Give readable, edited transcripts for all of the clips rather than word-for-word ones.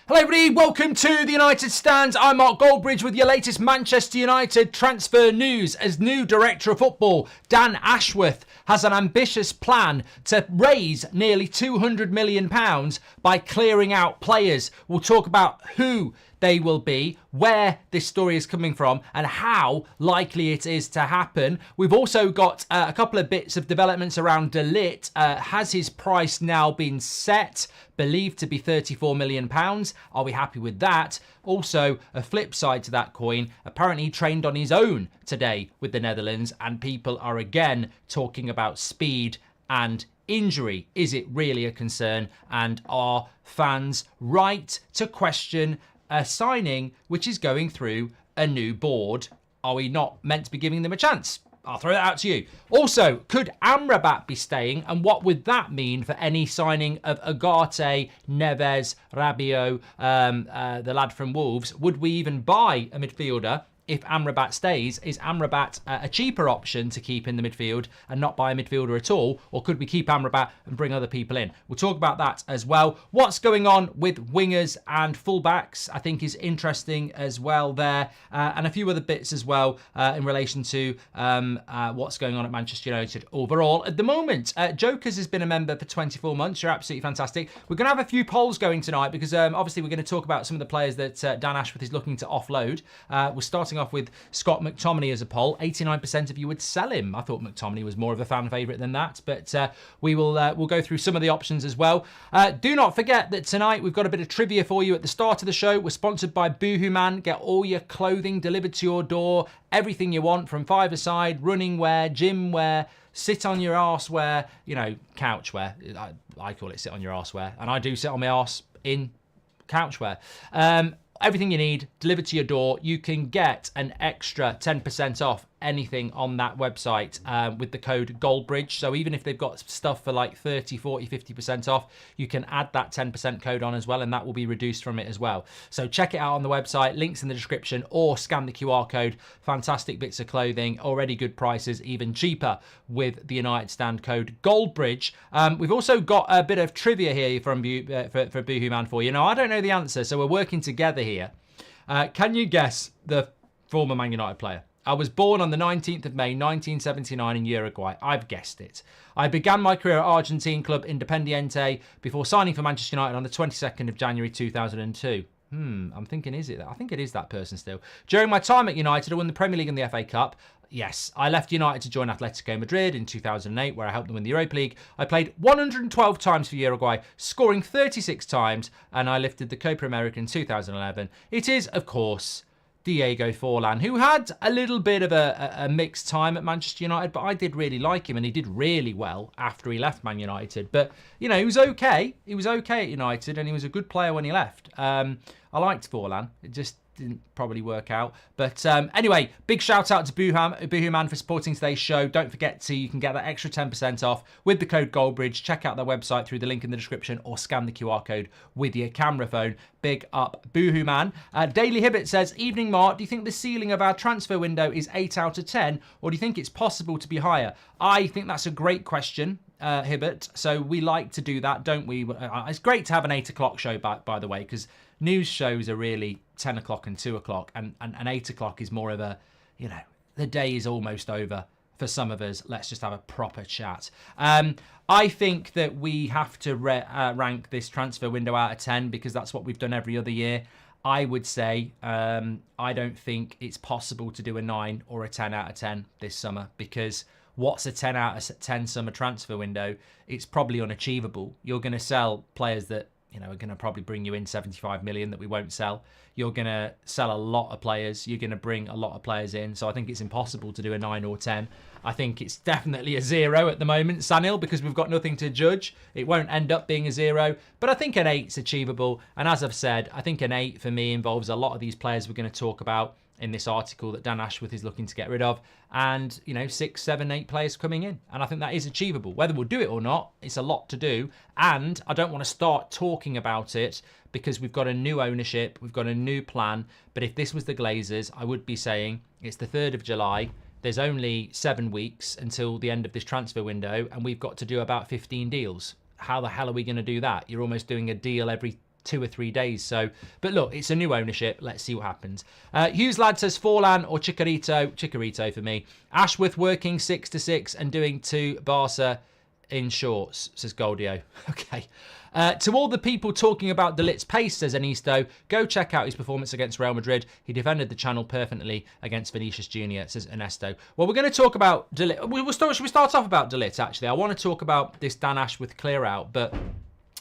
Hello everybody, welcome to the United Stands. I'm Mark Goldbridge with your latest Manchester United transfer news. As new Director of Football, Dan Ashworth has an ambitious plan to raise nearly £200 million by clearing out players. We'll talk about who they will be, where this story is coming from, and how likely it is to happen. We've also got a couple of bits of developments around Ligt. Has his price now been set? Believed to be £34 million. Are we happy with that? Also, a flip side to that coin, apparently he trained on his own today with the Netherlands, and people are again talking about speed and injury. Is it really a concern? And are fans right to question a signing which is going through a new board? Are we not meant to be giving them a chance? I'll throw that out to you. Also, could Amrabat be staying, and what would that mean for any signing of Ugarte, Neves, Rabiot, the lad from Wolves? Would we even buy a midfielder if Amrabat stays? Is Amrabat a cheaper option to keep in the midfield and not buy a midfielder at all? Or could we keep Amrabat and bring other people in? We'll talk about that as well. What's going on with wingers and fullbacks, I think, is interesting as well there. And a few other bits as well in relation to what's going on at Manchester United overall. At the moment, Jokers has been a member for 24 months. You're absolutely fantastic. We're going to have a few polls going tonight because obviously we're going to talk about some of the players that Dan Ashworth is looking to offload. We're starting off with Scott McTominay as a poll. 89% of you would sell him. I thought McTominay was more of a fan favourite than that, but we'll go through some of the options as well. Do not forget that tonight we've got a bit of trivia for you at the start of the show. We're sponsored by Boohoo Man. Get all your clothing delivered to your door. Everything you want, from five-a-side, running wear, gym wear, sit on your arse wear, you know, couch wear. I call it sit on your arse wear, and I do sit on my arse in couch wear. Everything you need delivered to your door. You can get an extra 10% off anything on that website with the code Goldbridge. So even if they've got stuff for like 30, 40, 50% off, you can add that 10% code on as well, and that will be reduced from it as well. So check it out on the website, links in the description, or scan the QR code. Fantastic bits of clothing, already good prices, even cheaper with the United Stand code Goldbridge. We've also got a bit of trivia here from for Boohoo Man for you. Now, I don't know the answer, so we're working together here. Can you guess the former Man United player? I was born on the 19th of May, 1979 in Uruguay. I've guessed it. I began my career at Argentine club Independiente before signing for Manchester United on the 22nd of January 2002. I'm thinking, is it that? I think it is that person still. During my time at United, I won the Premier League and the FA Cup. Yes, I left United to join Atletico Madrid in 2008, where I helped them win the Europa League. I played 112 times for Uruguay, scoring 36 times, and I lifted the Copa America in 2011. It is, of course, Diego Forlan, who had a little bit of a mixed time at Manchester United, but I did really like him, and he did really well after he left Man United. But, you know, he was okay. He was okay at United, and he was a good player when he left. I liked Forlan. It just didn't probably work out. But anyway, big shout out to Boohoo Man for supporting today's show. Don't forget you can get that extra 10% off with the code Goldbridge. Check out their website through the link in the description, or scan the QR code with your camera phone. Big up Boohoo Man. Daily Hibbert says, evening Mark, do you think the ceiling of our transfer window is 8 out of 10, or do you think it's possible to be higher? I think that's a great question, Hibbert. So we like to do that, don't we? It's great to have an 8 o'clock show, by the way, because news shows are really 10 o'clock and 2 o'clock, and 8 o'clock is more of a, you know, the day is almost over for some of us. Let's just have a proper chat. I think that we have to rank this transfer window out of 10 because that's what we've done every other year. I would say I don't think it's possible to do a 9 or a 10 out of 10 this summer, because what's a 10 out of 10 summer transfer window? It's probably unachievable. You're going to sell players that, you know, are going to probably bring you in 75 million that we won't sell. You're going to sell a lot of players. You're going to bring a lot of players in. So I think it's impossible to do a 9 or 10. I think it's definitely a 0 at the moment, Sanil, because we've got nothing to judge. It won't end up being a 0, but I think an 8's achievable. And as I've said, I think an 8 for me involves a lot of these players we're going to talk about in this article that Dan Ashworth is looking to get rid of, and, you know, 6, 7, 8 players coming in. And I think that is achievable. Whether we'll do it or not, it's a lot to do. And I don't want to start talking about it because we've got a new ownership, we've got a new plan. But if this was the Glazers, I would be saying it's the 3rd of July. There's only 7 weeks until the end of this transfer window, and we've got to do about 15 deals. How the hell are we going to do that? You're almost doing a deal every 2 or 3 days. So, but look, it's a new ownership. Let's see what happens. Hughes Lad says Forlan or Chicharito for me. Ashworth working 6 to 6 and doing 2 Barca in shorts, says Goldio. Okay. To all the people talking about De Ligt's pace, says Anisto, go check out his performance against Real Madrid. He defended the channel perfectly against Vinicius Jr., says Ernesto. Well, we're going to talk about De Ligt. Should we start off about De Ligt, actually? I want to talk about this Dan Ashworth clear out, but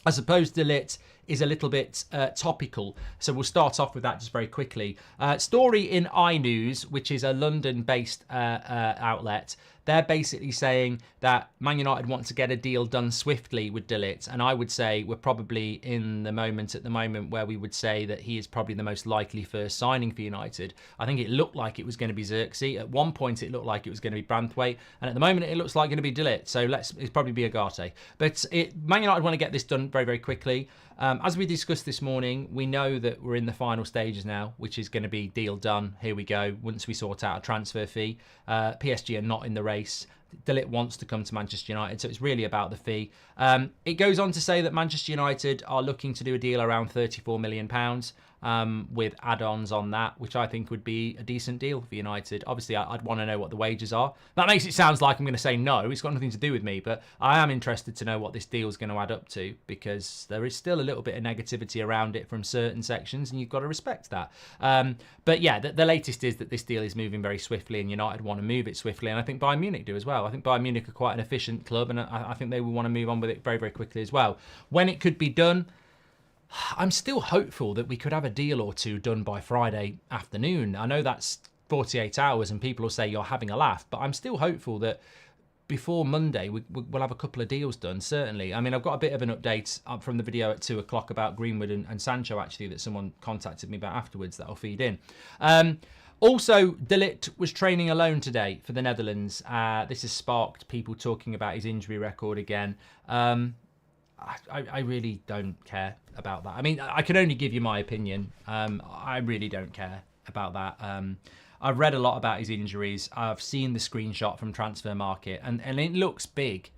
I suppose De Ligt is a little bit topical, so we'll start off with that just very quickly. Story in iNews, which is a London-based outlet. They're basically saying that Man United want to get a deal done swiftly with De Ligt, and I would say we're probably in the moment at the moment where we would say that he is probably the most likely first signing for United. I think it looked like it was going to be Xerxes. At one point, it looked like it was going to be Branthwaite, and at the moment, it looks like going to be De Ligt. So it's probably be Agate. But Man United want to get this done very, very quickly. As we discussed this morning, we know that we're in the final stages now, which is going to be deal done. Here we go. Once we sort out a transfer fee, PSG are not in the race. De Ligt wants to come to Manchester United, so it's really about the fee. It goes on to say that Manchester United are looking to do a deal around £34 million with add-ons on that, which I think would be a decent deal for United. Obviously, I'd want to know what the wages are. That makes it sound like I'm going to say no. It's got nothing to do with me, but I am interested to know what this deal is going to add up to, because there is still a little bit of negativity around it from certain sections, and you've got to respect that. But yeah, the latest is that this deal is moving very swiftly, and United want to move it swiftly, and I think Bayern Munich do as well. I think Bayern Munich are quite an efficient club, and I think they will want to move on with it very, very quickly as well. When it could be done, I'm still hopeful that we could have a deal or two done by Friday afternoon. I know that's 48 hours and people will say you're having a laugh, but I'm still hopeful that before Monday we'll have a couple of deals done, certainly. I mean, I've got a bit of an update from the video at 2 o'clock about Greenwood and Sancho, actually, that someone contacted me about afterwards that I'll feed in. Also, De Ligt was training alone today for the Netherlands. This has sparked people talking about his injury record again. I really don't care about that. I mean, I can only give you my opinion. I really don't care about that. I've read a lot about his injuries. I've seen the screenshot from Transfer Market, and it looks big,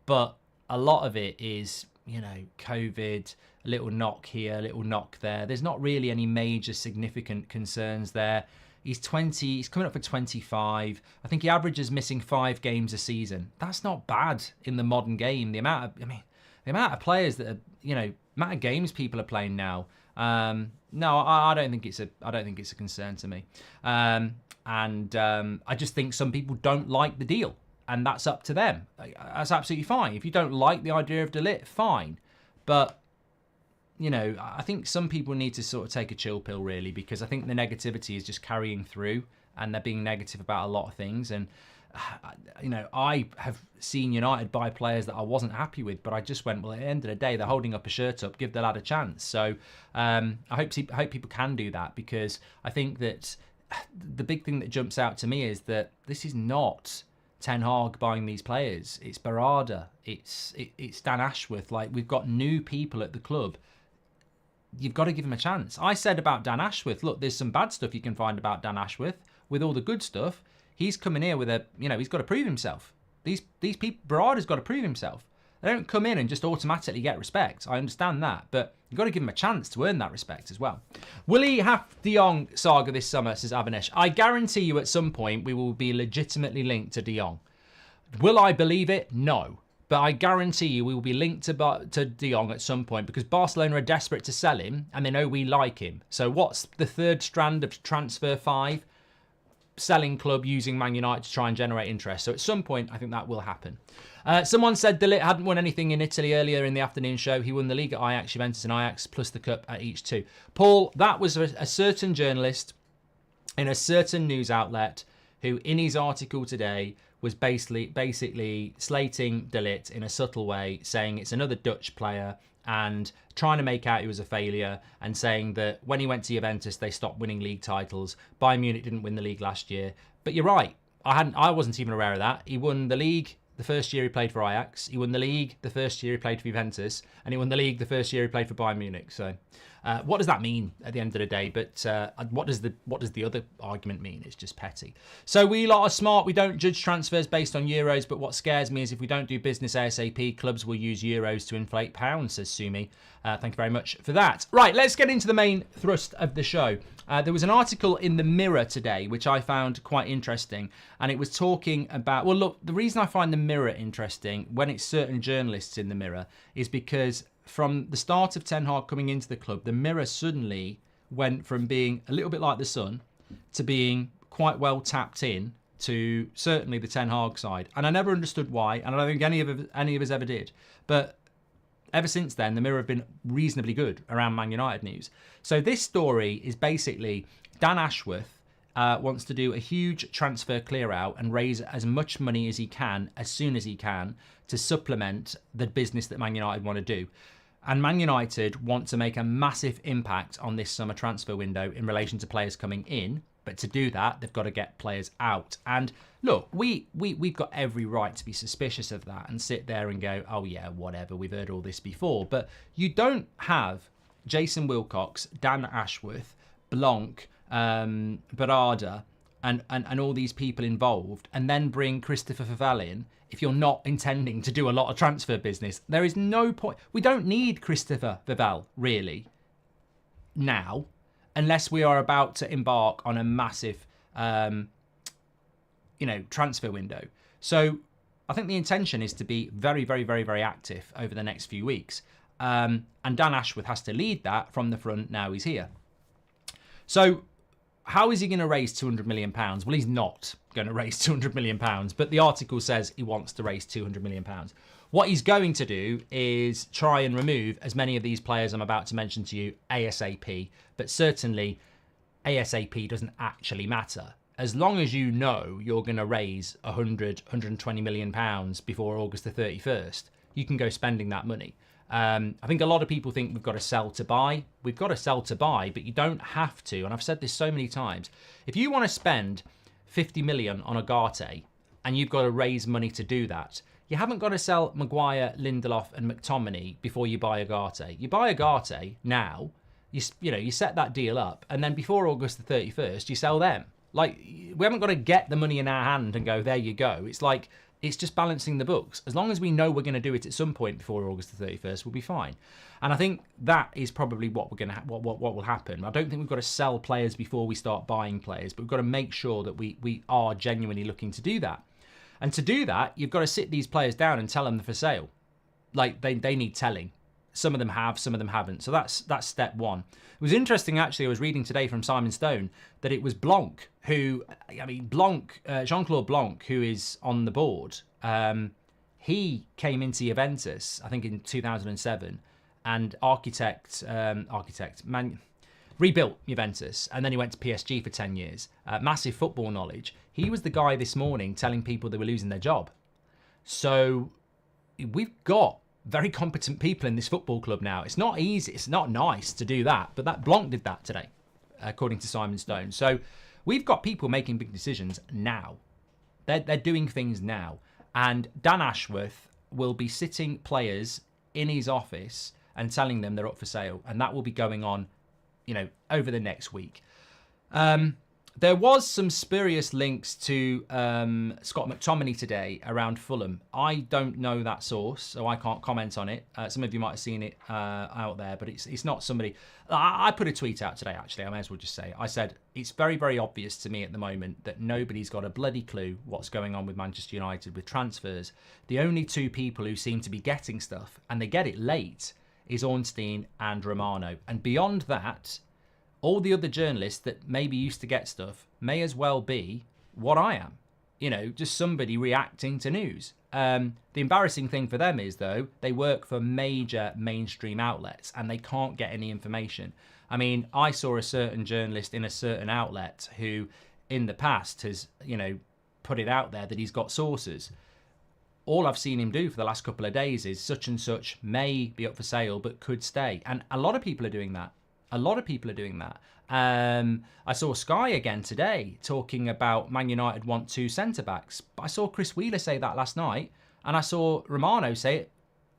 but a lot of it is, you know, COVID, a little knock here, a little knock there. There's not really any major significant concerns there. He's 20, he's coming up for 25. I think he averages missing 5 games a season. That's not bad in the modern game. The amount of players that are, you know, amount of games people are playing now. No, I don't think it's a concern to me. I just think some people don't like the deal, and that's up to them. That's absolutely fine. If you don't like the idea of De Ligt, fine. But, you know, I think some people need to sort of take a chill pill, really, because I think the negativity is just carrying through, and they're being negative about a lot of things. And you know, I have seen United buy players that I wasn't happy with, but I just went, well, at the end of the day, they're holding up a shirt up, give the lad a chance. So I hope people can do that, because I think that the big thing that jumps out to me is that this is not Ten Hag buying these players. It's Barada. It's Dan Ashworth. Like, we've got new people at the club. You've got to give him a chance. I said about Dan Ashworth, look, there's some bad stuff you can find about Dan Ashworth. With all the good stuff, he's coming here with he's got to prove himself. These people, Barada's got to prove himself. They don't come in and just automatically get respect. I understand that, but you've got to give him a chance to earn that respect as well. Will he have De Jong saga this summer, says Avanesh? I guarantee you at some point we will be legitimately linked to De Jong. Will I believe it? No. But I guarantee you we will be linked to De Jong at some point, because Barcelona are desperate to sell him and they know we like him. So what's the third strand of Transfer 5? Selling club using Man United to try and generate interest. So at some point, I think that will happen. Someone said De Ligt hadn't won anything in Italy earlier in the afternoon show. He won the league at Ajax, Juventus and Ajax, plus the cup at each 2. Paul, that was a certain journalist in a certain news outlet who, in his article today, was basically slating De Ligt in a subtle way, saying it's another Dutch player, and trying to make out he was a failure, and saying that when he went to Juventus, they stopped winning league titles. Bayern Munich didn't win the league last year. But you're right. I wasn't even aware of that. He won the league the first year he played for Ajax. He won the league the first year he played for Juventus. And he won the league the first year he played for Bayern Munich. So What does that mean at the end of the day? But what does the other argument mean? It's just petty. So we lot are smart. We don't judge transfers based on euros. But what scares me is if we don't do business ASAP, clubs will use euros to inflate pounds, says Sumi. Thank you very much for that. Right, let's get into the main thrust of the show. There was an article in the Mirror today, which I found quite interesting. And it was talking about, well, look, the reason I find the Mirror interesting when it's certain journalists in the Mirror is because from the start of Ten Hag coming into the club, the Mirror suddenly went from being a little bit like the Sun to being quite well tapped in to certainly the Ten Hag side. And I never understood why, and I don't think any of us ever did. But ever since then, the Mirror have been reasonably good around Man United news. So this story is basically Dan Ashworth wants to do a huge transfer clear out and raise as much money as he can, as soon as he can, to supplement the business that Man United want to do. And Man United want to make a massive impact on this summer transfer window in relation to players coming in. But to do that, they've got to get players out. And look, we've got every right to be suspicious of that and sit there and go, oh yeah, whatever, we've heard all this before. But you don't have Jason Wilcox, Dan Ashworth, Blanc, Barada, and all these people involved, and then bring Christopher Faval in if you're not intending to do a lot of transfer business. There is no point. We don't need Christopher Faval, really, now, unless we are about to embark on a massive, transfer window. So I think the intention is to be very, very, very, very active over the next few weeks. And Dan Ashworth has to lead that from the front now he's here. So how is he going to raise £200 million? Well, he's not going to raise £200 million, but the article says he wants to raise £200 million. What he's going to do is try and remove as many of these players I'm about to mention to you ASAP, but certainly ASAP doesn't actually matter. As long as you know you're going to raise 120 million pounds before August the 31st, you can go spending that money. I think a lot of people think we've got to sell to buy. We've got to sell to buy, but you don't have to. And I've said this so many times. If you want to spend 50 million on Agate and you've got to raise money to do that, you haven't got to sell Maguire, Lindelof and McTominay before you buy Agate. You buy Agate now, you set that deal up, and then before August the 31st, you sell them. Like, we haven't got to get the money in our hand and go, there you go. It's like, it's just balancing the books. As long as we know we're going to do it at some point before August the 31st, we'll be fine. And I think that is probably what we're going to what will happen. I don't think we've got to sell players before we start buying players, but we've got to make sure that we are genuinely looking to do that. And to do that, you've got to sit these players down and tell them they're for sale. Like, they need telling. Some of them have, some of them haven't. So that's step one. It was interesting, actually, I was reading today from Simon Stone that it was Blanc who, Jean-Claude Blanc, who is on the board, he came into Juventus, I think in 2007, and rebuilt Juventus, and then he went to PSG for 10 years. Massive football knowledge. He was the guy this morning telling people they were losing their job. So we've got very competent people in this football club now. It's not easy, it's not nice to do that, but that Blanc did that today, according to Simon Stone. So we've got people making big decisions now. They're doing things now. And Dan Ashworth will be sitting players in his office and telling them they're up for sale. And that will be going on, over the next week. There was some spurious links to Scott McTominay today around Fulham. I don't know that source, so I can't comment on it. Some of you might have seen it out there, but it's not somebody... I put a tweet out today, actually. I may as well just say it. I said, it's very, very obvious to me at the moment that nobody's got a bloody clue what's going on with Manchester United with transfers. The only two people who seem to be getting stuff, and they get it late, is Ornstein and Romano. And beyond that, all the other journalists that maybe used to get stuff may as well be what I am. Just somebody reacting to news. The embarrassing thing for them is, though, they work for major mainstream outlets and they can't get any information. I mean, I saw a certain journalist in a certain outlet who, in the past, has, put it out there that he's got sources. All I've seen him do for the last couple of days is such and such may be up for sale but could stay. And a lot of people are doing that. I saw Sky again today talking about Man United want 2 centre-backs. But I saw Chris Wheeler say that last night, and I saw Romano say it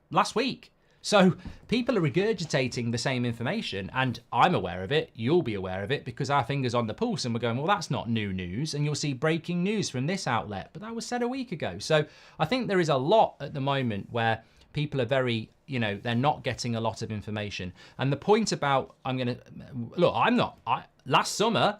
last week. So people are regurgitating the same information, and I'm aware of it, you'll be aware of it, because our finger's on the pulse and we're going, well, that's not new news, and you'll see breaking news from this outlet, but that was said a week ago. So I think there is a lot at the moment where people are very, they're not getting a lot of information. And the point about, last summer,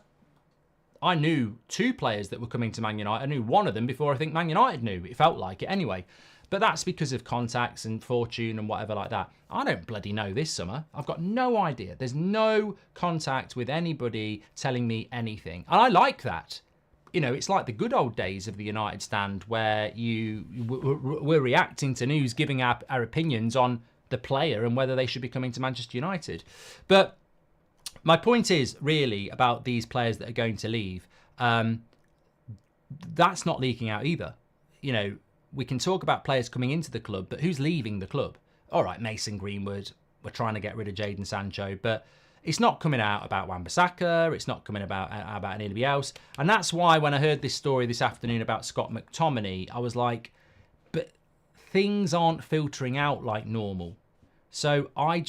I knew 2 players that were coming to Man United. I knew one of them before I think Man United knew. It felt like it anyway. But that's because of contacts and fortune and whatever like that. I don't bloody know this summer. I've got no idea. There's no contact with anybody telling me anything. And I like that. It's like the good old days of the United stand where we're reacting to news, giving our opinions on the player and whether they should be coming to Manchester United. But my point is really about these players that are going to leave. That's not leaking out either. We can talk about players coming into the club, but who's leaving the club? All right, Mason Greenwood. We're trying to get rid of Jadon Sancho, but it's not coming out about Wan-Bissaka. It's not coming about anybody else. And that's why when I heard this story this afternoon about Scott McTominay, I was like, but things aren't filtering out like normal. So I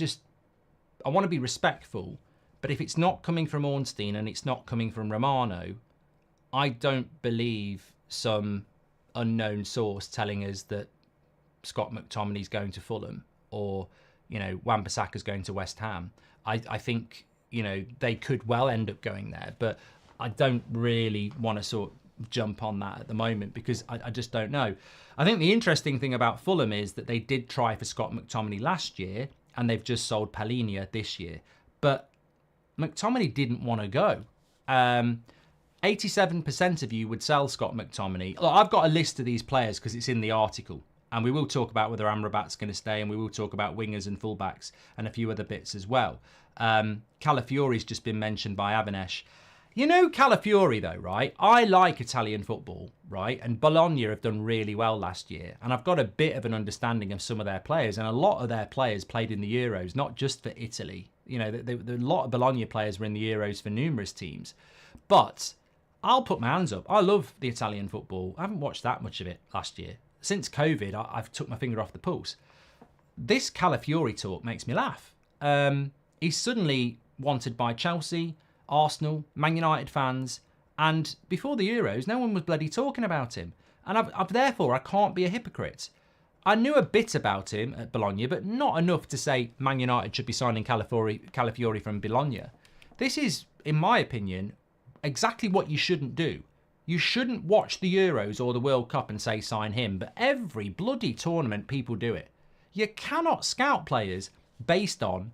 want to be respectful, but if it's not coming from Ornstein and it's not coming from Romano, I don't believe some unknown source telling us that Scott McTominay's going to Fulham or, Wan-Bissaka's going to West Ham. I think, they could well end up going there, but I don't really want to sort of jump on that at the moment because I just don't know. I think the interesting thing about Fulham is that they did try for Scott McTominay last year and they've just sold Palhinha this year. But McTominay didn't want to go. 87% of you would sell Scott McTominay. Look, I've got a list of these players because it's in the article. And we will talk about whether Amrabat's going to stay, and we will talk about wingers and fullbacks and a few other bits as well. Calafiori's just been mentioned by Avanesh. Calafiori, though, right? I like Italian football, right? And Bologna have done really well last year. And I've got a bit of an understanding of some of their players. And a lot of their players played in the Euros, not just for Italy. A lot of Bologna players were in the Euros for numerous teams. But I'll put my hands up. I love the Italian football. I haven't watched that much of it last year. Since COVID, I've took my finger off the pulse. This Calafiori talk makes me laugh. He's suddenly wanted by Chelsea, Arsenal, Man United fans, and before the Euros, no one was bloody talking about him. And therefore, I can't be a hypocrite. I knew a bit about him at Bologna, but not enough to say Man United should be signing Calafiori from Bologna. This is, in my opinion, exactly what you shouldn't do. You shouldn't watch the Euros or the World Cup and say sign him, but every bloody tournament people do it. You cannot scout players based on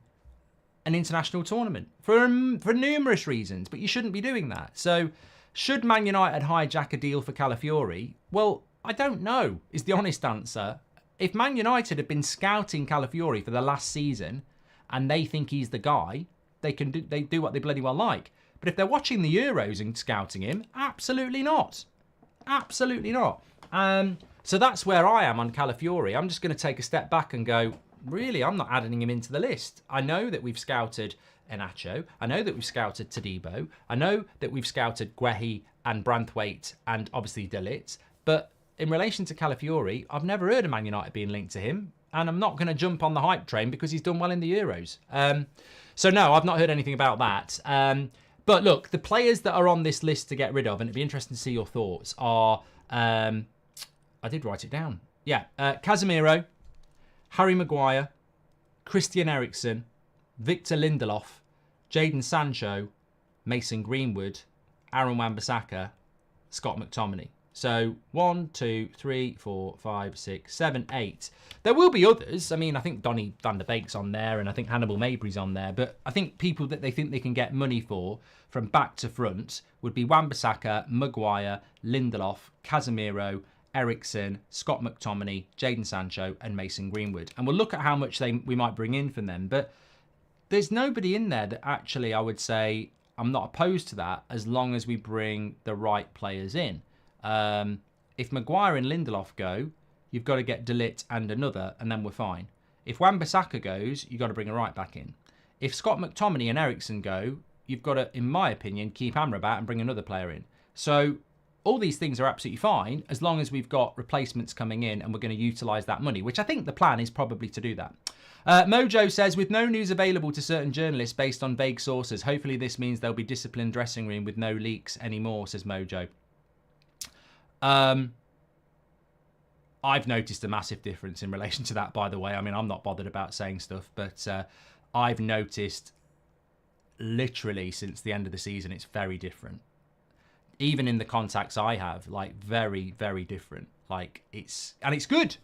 an international tournament for numerous reasons, but you shouldn't be doing that. So should Man United hijack a deal for Calafiori? Well, I don't know, is the honest answer. If Man United have been scouting Calafiori for the last season and they think he's the guy, they do what they bloody well like. But if they're watching the Euros and scouting him, absolutely not. Absolutely not. So that's where I am on Calafiori. I'm just going to take a step back and go, really, I'm not adding him into the list. I know that we've scouted Enacho. I know that we've scouted Todibo. I know that we've scouted Guehi and Branthwaite and obviously De Ligt. But in relation to Calafiori, I've never heard of Man United being linked to him. And I'm not going to jump on the hype train because he's done well in the Euros. So no, I've not heard anything about that. But look, the players that are on this list to get rid of, and it'd be interesting to see your thoughts, are... I did write it down. Yeah, Casemiro, Harry Maguire, Christian Eriksen, Victor Lindelof, Jadon Sancho, Mason Greenwood, Aaron Wan-Bissaka, Scott McTominay. So 1, 2, 3, 4, 5, 6, 7, 8. There will be others. I mean, I think Donny van der Beek's on there and I think Hannibal Mabry's on there. But I think people that they think they can get money for from back to front would be Wan-Bissaka, Maguire, Lindelof, Casemiro, Eriksen, Scott McTominay, Jadon Sancho and Mason Greenwood. And we'll look at how much we might bring in from them. But there's nobody in there that actually I would say I'm not opposed to that as long as we bring the right players in. If Maguire and Lindelof go, you've got to get De Ligt and another, and then we're fine. If Wan-Bissaka goes, you've got to bring a right back in. If Scott McTominay and Eriksen go, you've got to, in my opinion, keep Amrabat and bring another player in. So all these things are absolutely fine as long as we've got replacements coming in and we're going to utilise that money, which I think the plan is probably to do that. Mojo says, with no news available to certain journalists based on vague sources, hopefully this means there'll be disciplined dressing room with no leaks anymore, says Mojo. I've noticed a massive difference in relation to that, by the way. I mean, I'm not bothered about saying stuff, but I've noticed literally since the end of the season, it's very different. Even in the contacts I have, like very, very different. Like it's good.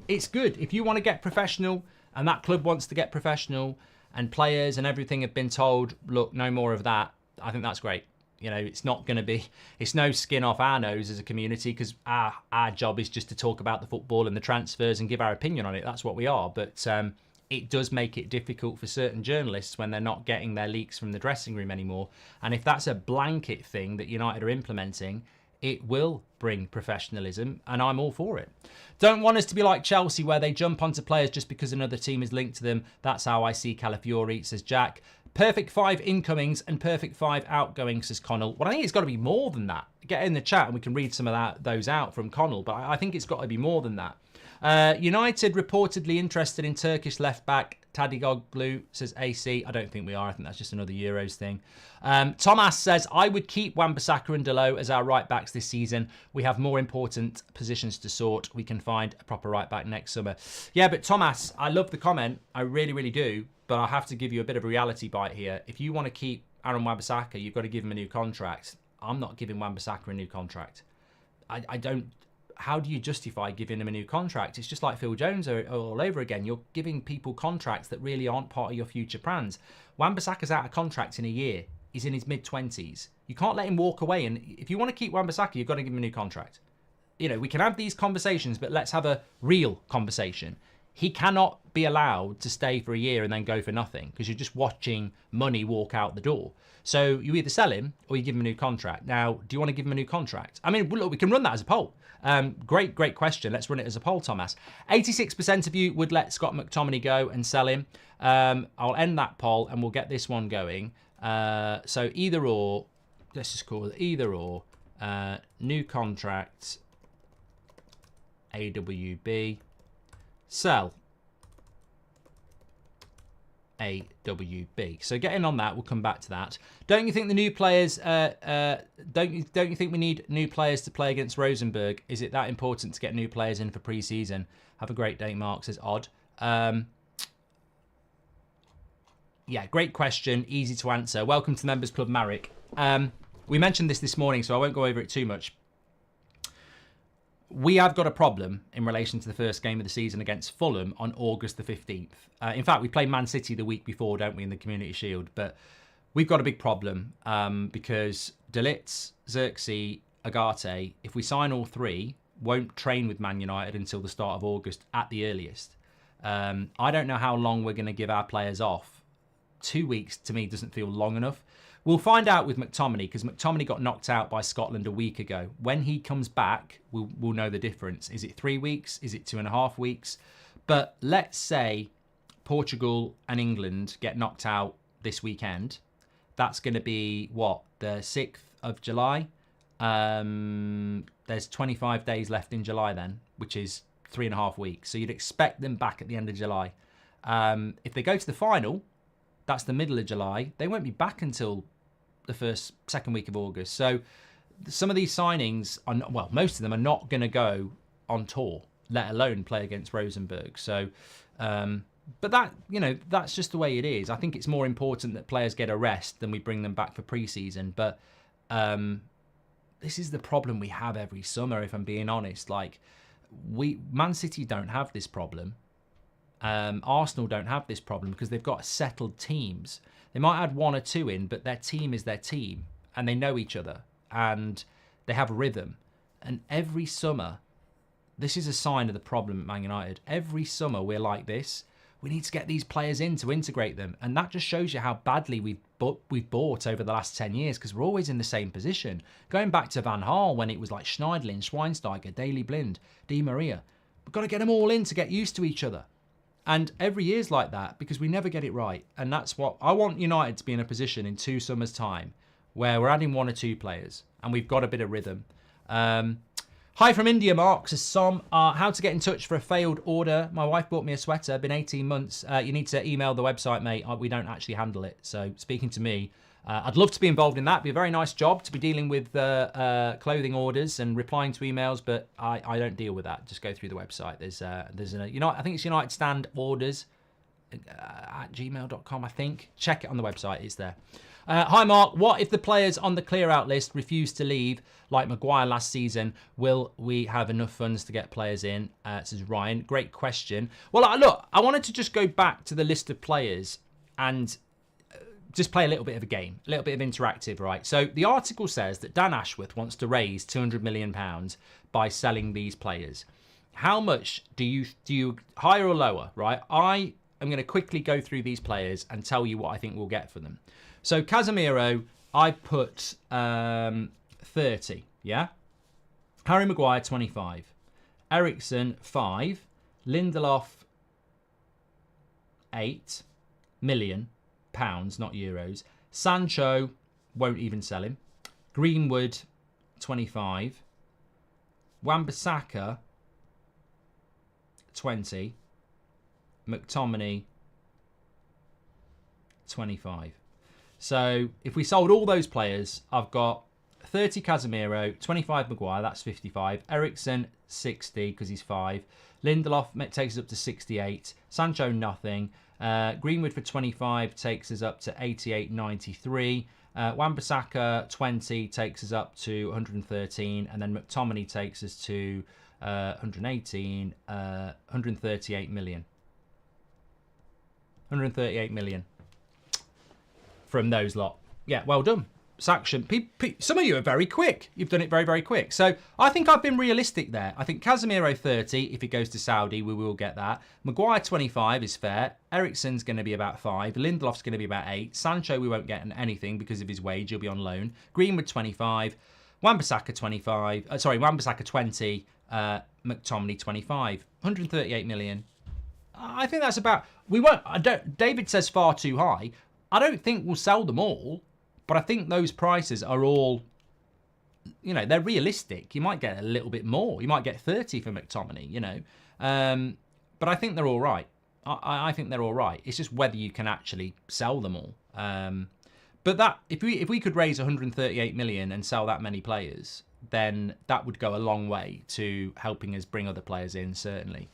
It's good. If you want to get professional and that club wants to get professional and players and everything have been told, look, no more of that, I think that's great. You know, it's not going to be, it's no skin off our nose as a community because our job is just to talk about the football and the transfers and give our opinion on it. That's what we are. But it does make it difficult for certain journalists when they're not getting their leaks from the dressing room anymore. And if that's a blanket thing that United are implementing, it will bring professionalism, and I'm all for it. Don't want us to be like Chelsea, where they jump onto players just because another team is linked to them. That's how I see Calafiori, says Jack. Perfect 5 incomings and perfect 5 outgoings, says Connell. Well, I think it's got to be more than that. Get in the chat and we can read some of those out from Connell, but I think it's got to be more than that. United reportedly interested in Turkish left-back Tadigoglu, says AC. I don't think we are. I think that's just another Euros thing. Thomas says, I would keep Wan-Bissaka and Delo as our right-backs this season. We have more important positions to sort. We can find a proper right-back next summer. Yeah, but Thomas, I love the comment. I really, really do. But I have to give you a bit of a reality bite here. If you want to keep Aaron Wan-Bissaka, you've got to give him a new contract. I'm not giving Wan-Bissaka a new contract. I don't... How do you justify giving him a new contract? It's just like Phil Jones all over again. You're giving people contracts that really aren't part of your future plans. Wan-Bissaka's out of contract in a year. He's in his mid-20s. You can't let him walk away. And if you want to keep Wan-Bissaka, you've got to give him a new contract. You know, we can have these conversations, but let's have a real conversation. He cannot be allowed to stay for a year and then go for nothing because you're just watching money walk out the door. So you either sell him or you give him a new contract. Now, do you want to give him a new contract? I mean, look, we can run that as a poll. Great question. Let's run it as a poll, Thomas. 86% of you would let Scott McTominay go and sell him. I'll end that poll and we'll get this one going. So either or, let's just call it either or, new contract, AWB, sell, AWB. So getting on that, we'll come back to that. Don't you think the new players? Don't you think we need new players to play against Rosenborg? Is it that important to get new players in for pre-season? Have a great day, Mark, says Odd. Yeah, great question. Easy to answer. Welcome to the Members Club, Marek. We mentioned this morning, so I won't go over it too much. We have got a problem in relation to the first game of the season against Fulham on August the 15th. In fact, we play Man City the week before, don't we, in the Community Shield? But we've got a big problem because De Ligt, Xerxes, Agate, if we sign all three, won't train with Man United until the start of August at the earliest. I don't know how long we're going to give our players off. 2 weeks, to me, doesn't feel long enough. We'll find out with McTominay because McTominay got knocked out by Scotland a week ago. When he comes back, we'll know the difference. Is it 3 weeks? Is it 2.5 weeks? But let's say Portugal and England get knocked out this weekend. That's going to be, what, the 6th of July? There's 25 days left in July then, which is 3.5 weeks. So you'd expect them back at the end of July. If they go to the final, that's the middle of July. They won't be back until the second week of August. So some of these signings are not, well, most of them are not going to go on tour, let alone play against Rosenborg. So, but that, you know, that's just the way it is. I think it's more important that players get a rest than we bring them back for pre-season. But this is the problem we have every summer, if I'm being honest. Like, Man City don't have this problem. Arsenal don't have this problem because they've got settled teams. They might add one or two in, but their team is their team and they know each other and they have rhythm. And every summer, this is a sign of the problem at Man United. Every summer we're like this. We need to get these players in to integrate them. And that just shows you how badly we've bought over the last 10 years because we're always in the same position. Going back to Van Gaal when it was like Schneiderlin, Schweinsteiger, Daley Blind, Di Maria. We've got to get them all in to get used to each other. And every year's like that because we never get it right. And that's what I want United to be in a position in 2 summers' time where we're adding 1 or 2 players and we've got a bit of rhythm. Hi from India, Mark. Says Som, how to get in touch for a failed order. My wife bought me a sweater, been 18 months. You need to email the website, mate. We don't actually handle it. So speaking to me, I'd love to be involved in that. It'd be a very nice job to be dealing with clothing orders and replying to emails, but I don't deal with that. Just go through the website. There's I think it's United Stand Orders at gmail.com, I think. Check it on the website. It's there. Hi, Mark. What if the players on the clear-out list refuse to leave, like Maguire last season? Will we have enough funds to get players in? Says Ryan. Great question. Well, look, I wanted to just go back to the list of players and just play a little bit of a game, a little bit of interactive, right? So the article says that Dan Ashworth wants to raise £200 million by selling these players. How much do you higher or lower, right? I am going to quickly go through these players and tell you what I think we'll get for them. So Casemiro, I put 30, yeah? Harry Maguire, 25. Eriksen, 5. Lindelof, 8 million pounds, not euros. Sancho, won't even sell him. Greenwood, 25. Wan-Bissaka, 20. McTominay, 25. So if we sold all those players, I've got 30 Casemiro, 25 Maguire, that's 55. Eriksen, 60 because he's 5. Lindelof takes us up to 68. Sancho, nothing. Greenwood for 25 takes us up to 88.93. Wan-Bissaka, 20 takes us up to 113. And then McTominay takes us to 118, 138 million. 138 million. From those lot. Yeah, well done. Saction. Some of you are very quick. You've done it very, very quick. So I think I've been realistic there. I think Casemiro 30, if it goes to Saudi, we will get that. Maguire 25 is fair. Eriksen's going to be about 5. Lindelof's going to be about 8. Sancho, we won't get anything because of his wage. He'll be on loan. Greenwood 25. Wan-Bissaka 25. Wan-Bissaka 20. McTominay 25. 138 million. I think that's about... David says far too high. I don't think we'll sell them all, but I think those prices are all, they're realistic. You might get a little bit more. You might get 30 for McTominay, but I think they're all right. I think they're all right. It's just whether you can actually sell them all. But that if we could raise 138 million and sell that many players, then that would go a long way to helping us bring other players in, certainly.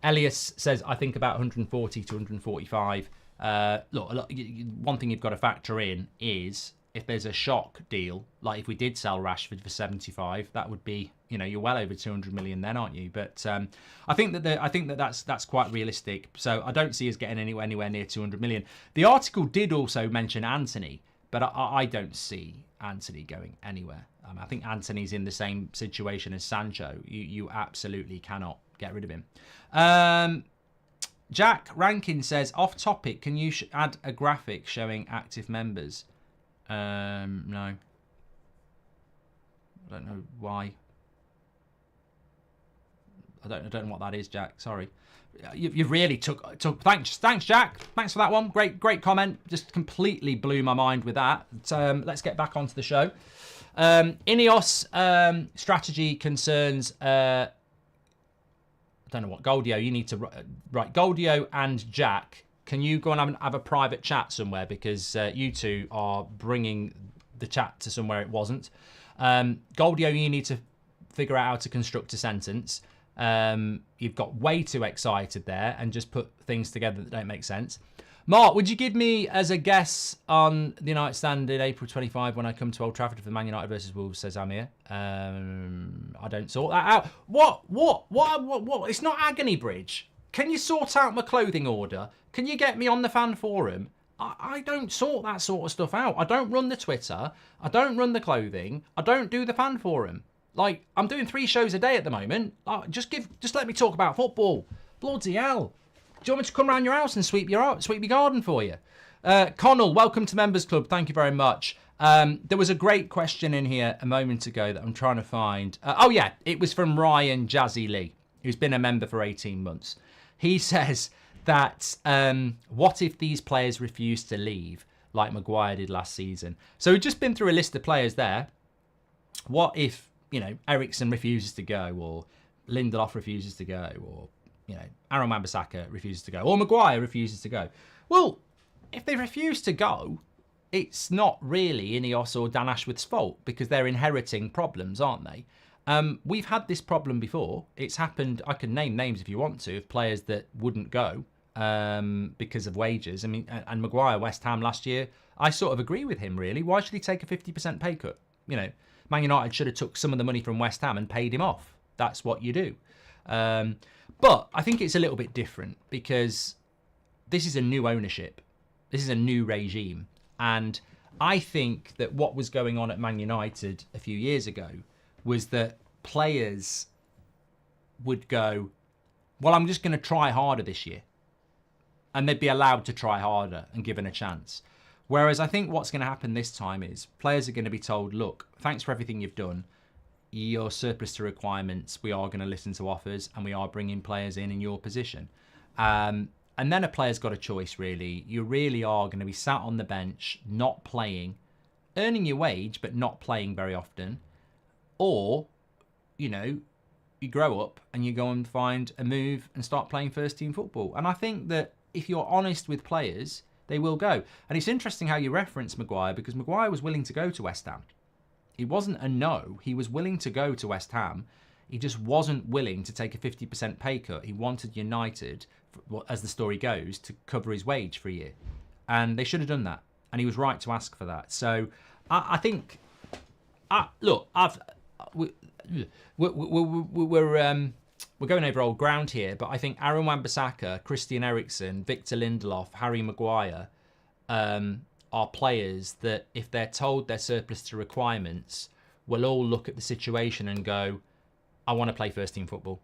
Elias says, I think about 140 to 145. Look, one thing you've got to factor in is if there's a shock deal, like if we did sell Rashford for 75, that would be, you're well over 200 million then, aren't you? But I think that's quite realistic. So I don't see us getting anywhere near 200 million. The article did also mention Anthony, but I don't see Anthony going anywhere. I think Anthony's in the same situation as Sancho. You absolutely cannot get rid of him. Jack Rankin says, off topic, can you add a graphic showing active members? No. I don't know why. I don't know what that is, Jack. Sorry. You've really took thanks, Jack. Thanks for that one. Great comment. Just completely blew my mind with that. Let's get back onto the show. Ineos strategy concerns... I don't know what, Goldio, you need to right. Goldio and Jack, can you go and have a private chat somewhere, because you two are bringing the chat to somewhere it wasn't. Goldio, you need to figure out how to construct a sentence. You've got way too excited there and just put things together that don't make sense. Mark, would you give me as a guess on the United Stand in April 25 when I come to Old Trafford for Man United versus Wolves, says Amir. I don't sort that out. What? It's not Agony Bridge. Can you sort out my clothing order? Can you get me on the fan forum? I don't sort that sort of stuff out. I don't run the Twitter. I don't run the clothing. I don't do the fan forum. Like, I'm doing 3 shows a day at the moment. Just let me talk about football. Bloody hell. Do you want me to come around your house and sweep your garden for you? Connell, welcome to Members Club. Thank you very much. There was a great question in here a moment ago that I'm trying to find. Oh, yeah. It was from Ryan Jazzy Lee, who's been a member for 18 months. He says that what if these players refuse to leave like Maguire did last season? So we've just been through a list of players there. what if, you know, Eriksen refuses to go, or Lindelof refuses to go, or, you know, Aaron Wan-Bissaka refuses to go, or Maguire refuses to go? Well, if they refuse to go, it's not really Ineos or Dan Ashworth's fault, because they're inheriting problems, aren't they? We've had this problem before. It's happened. I can name names if you want to, of players that wouldn't go because of wages. I mean, and Maguire, West Ham last year, I sort of agree with him, really. Why should he take a 50% pay cut? You know, Man United should have took some of the money from West Ham and paid him off. That's what you do. But I think it's a little bit different, because this is a new ownership. This is a new regime. And I think that what was going on at Man United a few years ago was that players would go, well, I'm just going to try harder this year. And they'd be allowed to try harder and given a chance. Whereas I think what's going to happen this time is players are going to be told, look, thanks for everything you've done. You're surplus to requirements. We are going to listen to offers, and we are bringing players in your position. And then a player's got a choice, really. You really are going to be sat on the bench, not playing, earning your wage, but not playing very often. Or, you know, you grow up and you go and find a move and start playing first team football. And I think that if you're honest with players, they will go. And it's interesting how you reference Maguire, because Maguire was willing to go to West Ham. It wasn't a no. He was willing to go to West Ham. He just wasn't willing to take a 50% pay cut. He wanted United, as the story goes, to cover his wage for a year. And they should have done that. And he was right to ask for that. So I think, look, we're going over old ground here, but I think Aaron Wan-Bissaka, Christian Eriksen, Victor Lindelof, Harry Maguire are players that, if they're told they're surplus to requirements, will all look at the situation and go, I want to play first team football.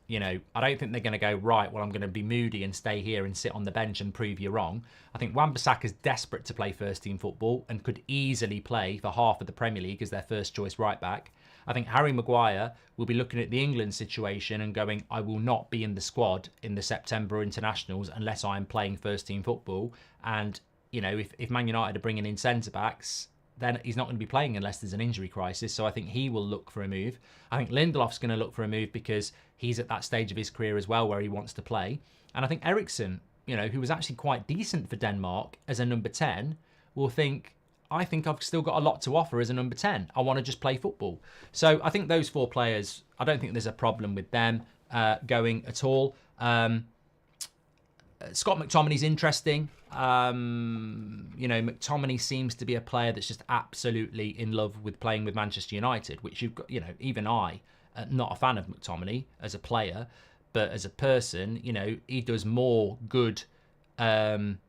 You know, I don't think they're going to go, right, well, I'm going to be moody and stay here and sit on the bench and prove you wrong. I think Wan-Bissaka's desperate to play first team football and could easily play for half of the Premier League as their first choice right back. I think Harry Maguire will be looking at the England situation and going, I will not be in the squad in the September internationals unless I'm playing first team football. And, you know, if Man United are bringing in centre-backs, then he's not going to be playing unless there's an injury crisis. So I think he will look for a move. I think Lindelof's going to look for a move because he's at that stage of his career as well where he wants to play. And I think Eriksen, you know, who was actually quite decent for Denmark as a number 10, will think, I think I've still got a lot to offer as a number 10. I want to just play football. So I think those four players, I don't think there's a problem with them going at all. Scott McTominay's interesting. You know, McTominay seems to be a player that's just absolutely in love with playing with Manchester United, which you've got, you know, even I, not a fan of McTominay as a player, but as a person, you know, he does more good brand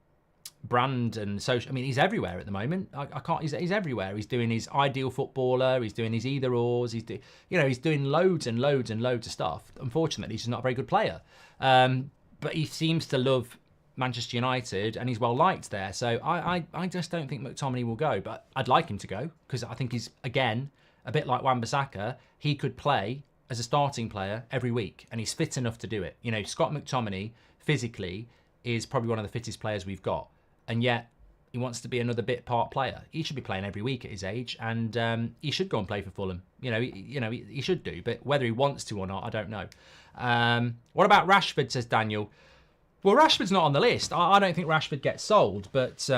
and social. I mean, he's everywhere at the moment. I can't. He's everywhere. He's doing his ideal footballer. He's doing his either ors. He's he's doing loads and loads and loads of stuff. Unfortunately, he's just not a very good player. But he seems to love Manchester United and he's well liked there. So I just don't think McTominay will go. But I'd like him to go because I think he's, again, a bit like Wan-Bissaka. He could play as a starting player every week and he's fit enough to do it. You know, Scott McTominay physically is probably one of the fittest players we've got. And yet he wants to be another bit part player. He should be playing every week at his age and he should go and play for Fulham. He should do. But whether he wants to or not, I don't know. What about Rashford, says Daniel. Well, Rashford's not on the list. I don't think Rashford gets sold, but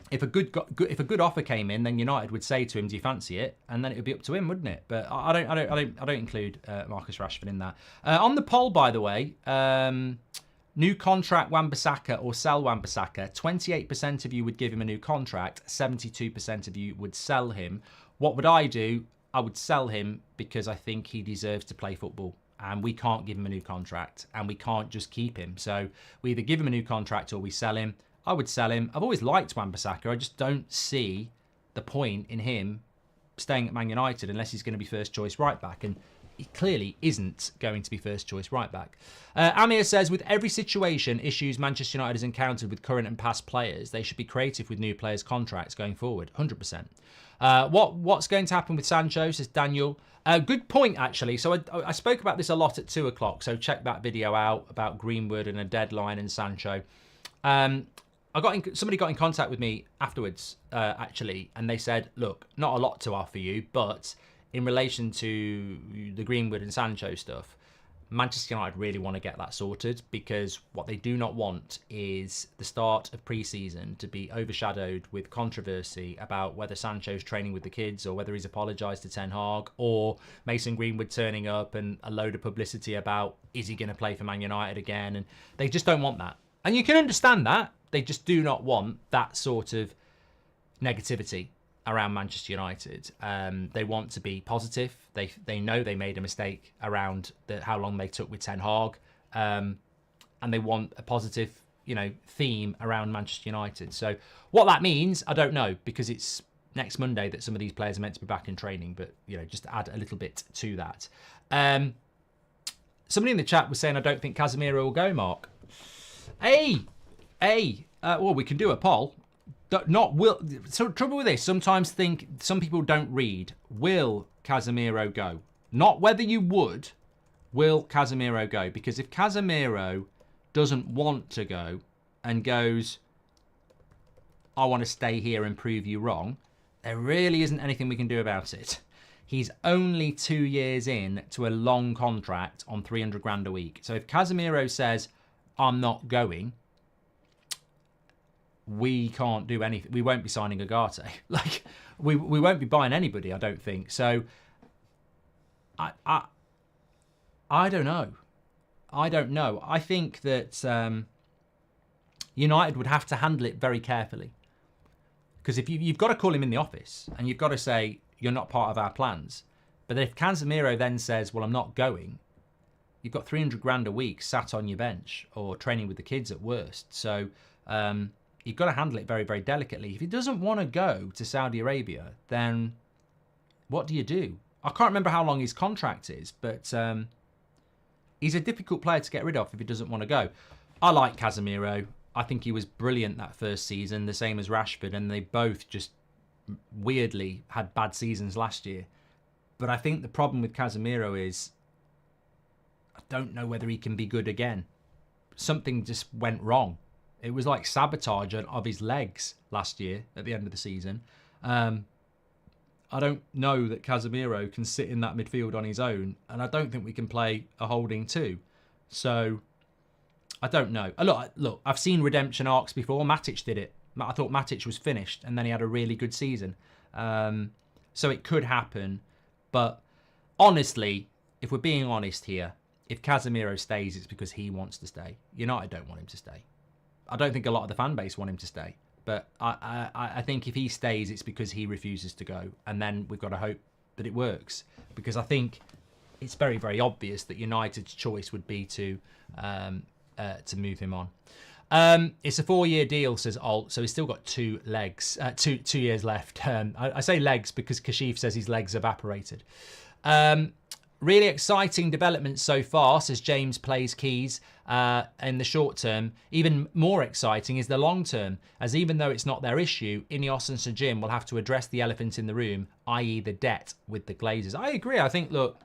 if a good offer came in, then United would say to him, "Do you fancy it?" And then it would be up to him, wouldn't it? But I don't include Marcus Rashford in that. On the poll, by the way, new contract Wan-Bissaka or sell Wan-Bissaka. 28% of you would give him a new contract. 72% of you would sell him. What would I do? I would sell him because I think he deserves to play football. And we can't give him a new contract and we can't just keep him. So we either give him a new contract or we sell him. I would sell him. I've always liked Wan-Bissaka. I just don't see the point in him staying at Man United unless he's going to be first choice right back. And he clearly isn't going to be first choice right back. Amir says, with every situation issues Manchester United has encountered with current and past players, they should be creative with new players' contracts going forward. 100%. What's going to happen with Sancho, says Daniel. Good point, actually. So I spoke about this a lot at 2 o'clock. So check that video out about Greenwood and a deadline and Sancho. somebody got in contact with me afterwards, actually, and they said, look, not a lot to offer you, but in relation to the Greenwood and Sancho stuff, Manchester United really want to get that sorted, because what they do not want is the start of pre-season to be overshadowed with controversy about whether Sancho's training with the kids or whether he's apologised to Ten Hag, or Mason Greenwood turning up and a load of publicity about is he going to play for Man United again, and they just don't want that. And you can understand that. They just do not want that sort of negativity around Manchester United. They want to be positive. They know they made a mistake around how long they took with Ten Hag, and they want a positive, theme around Manchester United. So what that means, I don't know, because it's next Monday that some of these players are meant to be back in training. But just to add a little bit to that. Somebody in the chat was saying, I don't think Casemiro will go, Mark. Well, we can do a poll. Not will. So trouble with this, sometimes think some people don't read. Will Casemiro go? Not whether you would. Will Casemiro go? Because if Casemiro doesn't want to go and goes, I want to stay here and prove you wrong, there really isn't anything we can do about it. He's only 2 years in to a long contract on 300 grand a week. So if Casemiro says, I'm not going, we can't do anything. We won't be signing Agate. We won't be buying anybody, I don't think. So I don't know. I think that United would have to handle it very carefully. Because if you've got to call him in the office and you've got to say, you're not part of our plans. But if Casemiro then says, well, I'm not going, you've got 300 grand a week sat on your bench or training with the kids at worst. So you've got to handle it very, very delicately. If he doesn't want to go to Saudi Arabia, then what do you do? I can't remember how long his contract is, but he's a difficult player to get rid of if he doesn't want to go. I like Casemiro. I think he was brilliant that first season, the same as Rashford, and they both just weirdly had bad seasons last year. But I think the problem with Casemiro is I don't know whether he can be good again. Something just went wrong. It was like sabotage of his legs last year at the end of the season. I don't know that Casemiro can sit in that midfield on his own, and I don't think we can play a holding two. So I don't know. Look, I've seen redemption arcs before. Matic did it. I thought Matic was finished, and then he had a really good season. So it could happen. But honestly, if we're being honest here, if Casemiro stays, it's because he wants to stay. United don't want him to stay. I don't think a lot of the fan base want him to stay. But I think if he stays, it's because he refuses to go. And then we've got to hope that it works. Because I think it's very, very obvious that United's choice would be to move him on. It's a 4-year deal, says Alt, so he's still got 2 years left. I say legs because Kashif says his legs evaporated. Really exciting developments so far, says James Plays Keys, in the short term. Even more exciting is the long term, as even though it's not their issue, Ineos and Sir Jim will have to address the elephant in the room, i.e. the debt with the Glazers. I agree. I think, look,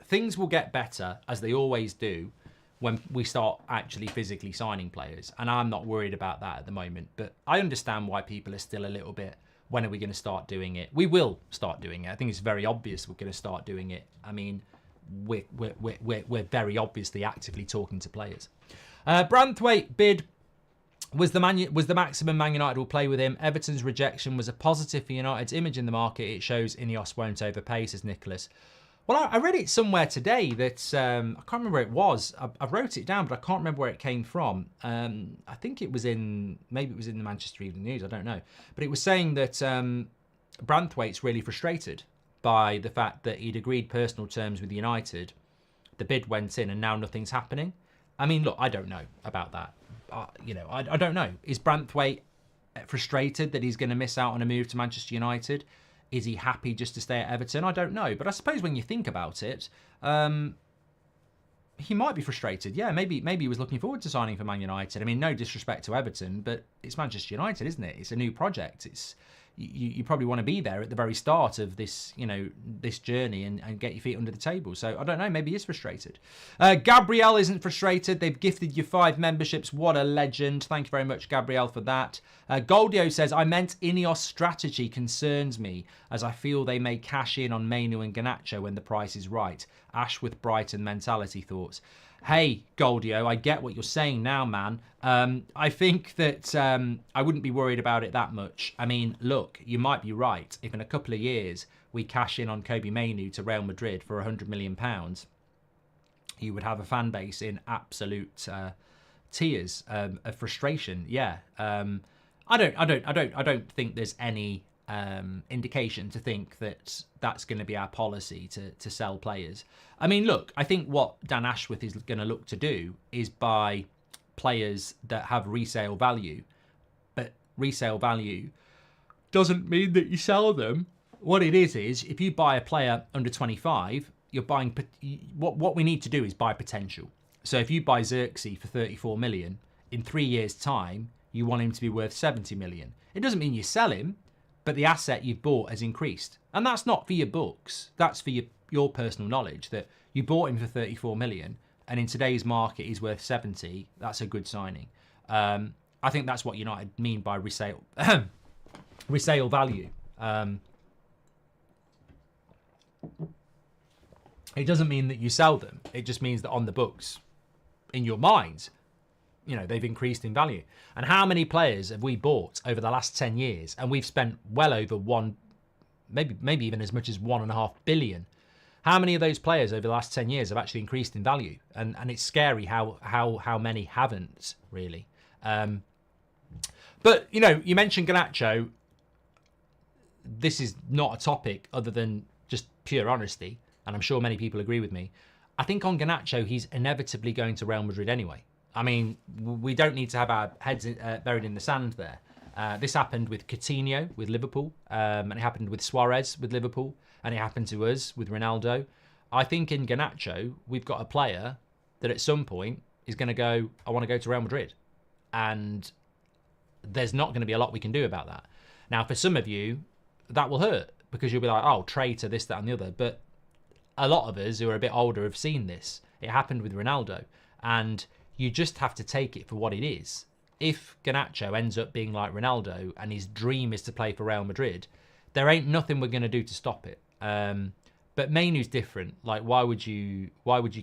things will get better, as they always do, when we start actually physically signing players. And I'm not worried about that at the moment. But I understand why people are still a little bit, when are we going to start doing it? We will start doing it. I think it's very obvious we're going to start doing it. I mean, we're very obviously actively talking to players. Branthwaite bid was the maximum Man United will play with him. Everton's rejection was a positive for United's image in the market. It shows Ineos won't overpay, says Nicholas. Well, I read it somewhere today that, I can't remember where it was. I wrote it down, but I can't remember where it came from. I think it was maybe it was in the Manchester Evening News, I don't know. But it was saying that Branthwaite's really frustrated by the fact that he'd agreed personal terms with United. The bid went in and now nothing's happening. I mean, look, I don't know about that. I don't know. Is Branthwaite frustrated that he's going to miss out on a move to Manchester United? Is he happy just to stay at Everton? I don't know. But I suppose when you think about it, he might be frustrated. Yeah, maybe he was looking forward to signing for Man United. I mean, no disrespect to Everton, but it's Manchester United, isn't it? It's a new project. you probably want to be there at the very start of this, this journey and get your feet under the table. So I don't know, maybe he's frustrated. Gabrielle isn't frustrated. They've gifted you 5 memberships. What a legend. Thank you very much, Gabrielle, for that. Goldio says, I meant Ineos strategy concerns me as I feel they may cash in on Mainu and Garnacho when the price is right. Ashworth Brighton mentality thoughts. Hey, Goldio, I get what you're saying now, man. I think that I wouldn't be worried about it that much. I mean, look, you might be right. If in a couple of years we cash in on Kobe Mainu to Real Madrid for £100 million, you would have a fan base in absolute tears of frustration. Yeah, I don't think there's any indication to think that that's going to be our policy to sell players. I mean, look, I think what Dan Ashworth is going to look to do is buy players that have resale value, but resale value doesn't mean that you sell them. What it is if you buy a player under 25, you're buying what we need to do is buy potential. So if you buy Xerxes for 34 million, in 3 years' time, you want him to be worth 70 million. It doesn't mean you sell him, but the asset you've bought has increased. And that's not for your books. That's for your personal knowledge, that you bought him for 34 million and in today's market he's worth 70. That's a good signing. I think that's what United mean by resale resale value. It doesn't mean that you sell them. It just means that on the books, in your mind, they've increased in value. And how many players have we bought over the last 10 years? And we've spent well over maybe even as much as 1.5 billion. How many of those players over the last 10 years have actually increased in value? And it's scary how many haven't, really. But, you mentioned Garnacho. This is not a topic other than just pure honesty. And I'm sure many people agree with me. I think on Garnacho, he's inevitably going to Real Madrid anyway. I mean, we don't need to have our heads buried in the sand there. This happened with Coutinho with Liverpool, and it happened with Suarez with Liverpool, and it happened to us with Ronaldo. I think in Garnacho, we've got a player that at some point is going to go, I want to go to Real Madrid. And there's not going to be a lot we can do about that. Now, for some of you, that will hurt because you'll be like, oh, traitor, this, that, and the other. But a lot of us who are a bit older have seen this. It happened with Ronaldo. And you just have to take it for what it is. If Garnacho ends up being like Ronaldo and his dream is to play for Real Madrid, there ain't nothing we're going to do to stop it. But Mainu's different. Like, why would you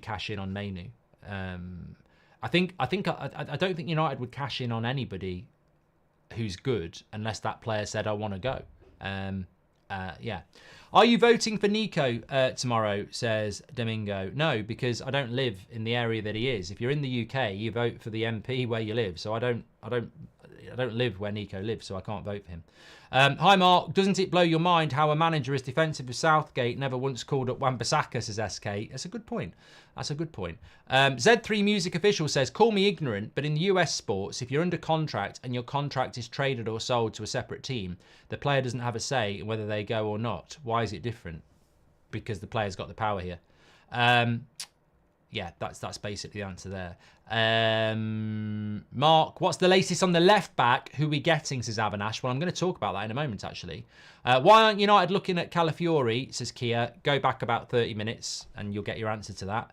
cash in on Mainu? I don't think United would cash in on anybody who's good unless that player said, I want to go. Yeah. Are you voting for Nico tomorrow, says Domingo? No, because I don't live in the area that he is. If you're in the UK, you vote for the MP where you live. So I don't live where Nico lives, so I can't vote for him. Hi, Mark. Doesn't it blow your mind how a manager as defensive as Southgate never once called up Wan-Bissaka, says SK? That's a good point. That's a good point. Z3 Music Official says, call me ignorant, but in the US sports, if you're under contract and your contract is traded or sold to a separate team, the player doesn't have a say in whether they go or not. Why is it different? Because the player's got the power here. Yeah, that's basically the answer there. Mark, what's the latest on the left back? Who we getting, says Avanash? Well, I'm going to talk about that in a moment, actually. Why aren't United looking at Calafiori, says Kia? Go back about 30 minutes and you'll get your answer to that.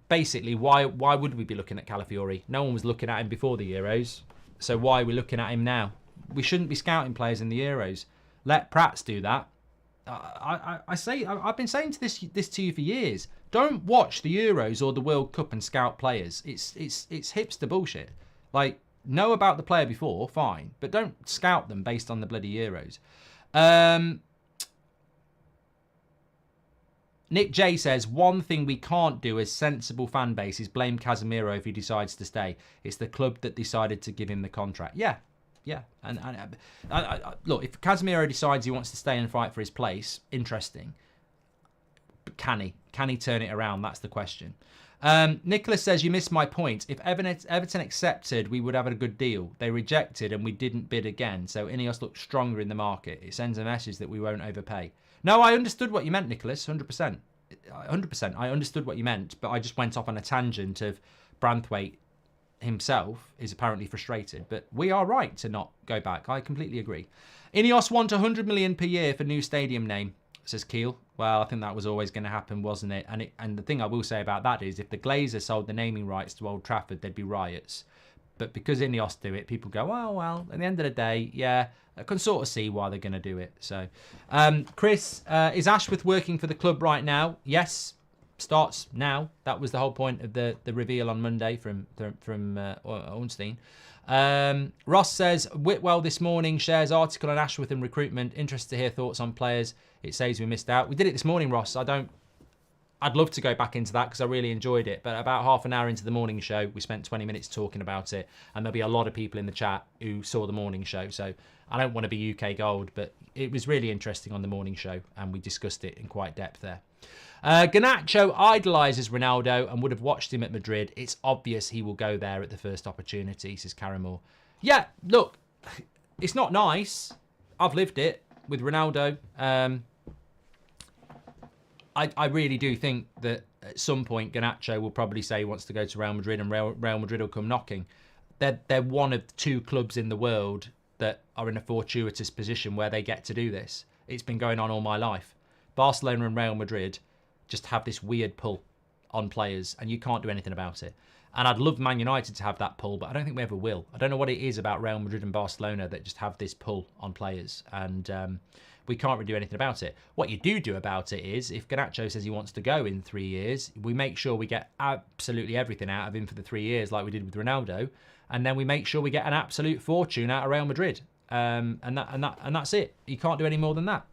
Basically, why would we be looking at Calafiori? No one was looking at him before the Euros. So why are we looking at him now? We shouldn't be scouting players in the Euros. Let Prats do that. I've been saying this to you for years. Don't watch the Euros or the World Cup and scout players. It's hipster bullshit. Like, know about the player before, fine, but don't scout them based on the bloody Euros. Nick J says, one thing we can't do as sensible fan base is blame Casemiro if he decides to stay. It's the club that decided to give him the contract. Yeah. And look, if Casemiro decides he wants to stay and fight for his place, interesting. But can he? Can he turn it around? That's the question. Nicholas says, you missed my point. If Everton accepted, we would have a good deal. They rejected and we didn't bid again. So Ineos looks stronger in the market. It sends a message that we won't overpay. No, I understood what you meant, Nicholas. 100%. 100%. I understood what you meant, but I just went off on a tangent of Branthwaite himself is apparently frustrated, but we are right to not go back. I completely agree. Ineos want 100 million per year for new stadium name, says Keel. Well, I think that was always going to happen, wasn't it? And the thing I will say about that is if the Glazers sold the naming rights to Old Trafford, there'd be riots. But because Ineos do it, people go, oh, well, at the end of the day, yeah, I can sort of see why they're going to do it. So, Chris, is Ashworth working for the club right now? Yes, starts now. That was the whole point of the reveal on Monday from Ornstein. Ross says, Whitwell this morning shares article on Ashworth and recruitment. Interested to hear thoughts on players. It says we missed out. We did it this morning, Ross. I'd love to go back into that because I really enjoyed it. But about half an hour into the morning show, we spent 20 minutes talking about it. And there'll be a lot of people in the chat who saw the morning show. So I don't want to be UK gold, but it was really interesting on the morning show. And we discussed it in quite depth there. Garnacho idolises Ronaldo and would have watched him at Madrid. It's obvious he will go there at the first opportunity, says Caramore. Yeah, look, it's not nice. I've lived it with Ronaldo. I really do think that at some point Garnacho will probably say he wants to go to Real Madrid and Real Madrid will come knocking. They're one of 2 clubs in the world that are in a fortuitous position where they get to do this. It's been going on all my life. Barcelona and Real Madrid just have this weird pull on players and you can't do anything about it. And I'd love Man United to have that pull, but I don't think we ever will. I don't know what it is about Real Madrid and Barcelona that just have this pull on players. And we can't really do anything about it. What you do about it is, if Garnacho says he wants to go in 3 years, we make sure we get absolutely everything out of him for the 3 years like we did with Ronaldo. And then we make sure we get an absolute fortune out of Real Madrid. And that's it. You can't do any more than that.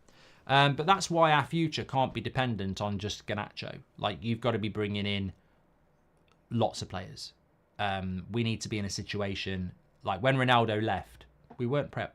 But that's why our future can't be dependent on just Garnacho. Like, you've got to be bringing in lots of players. We need to be in a situation like when Ronaldo left, we weren't prepped.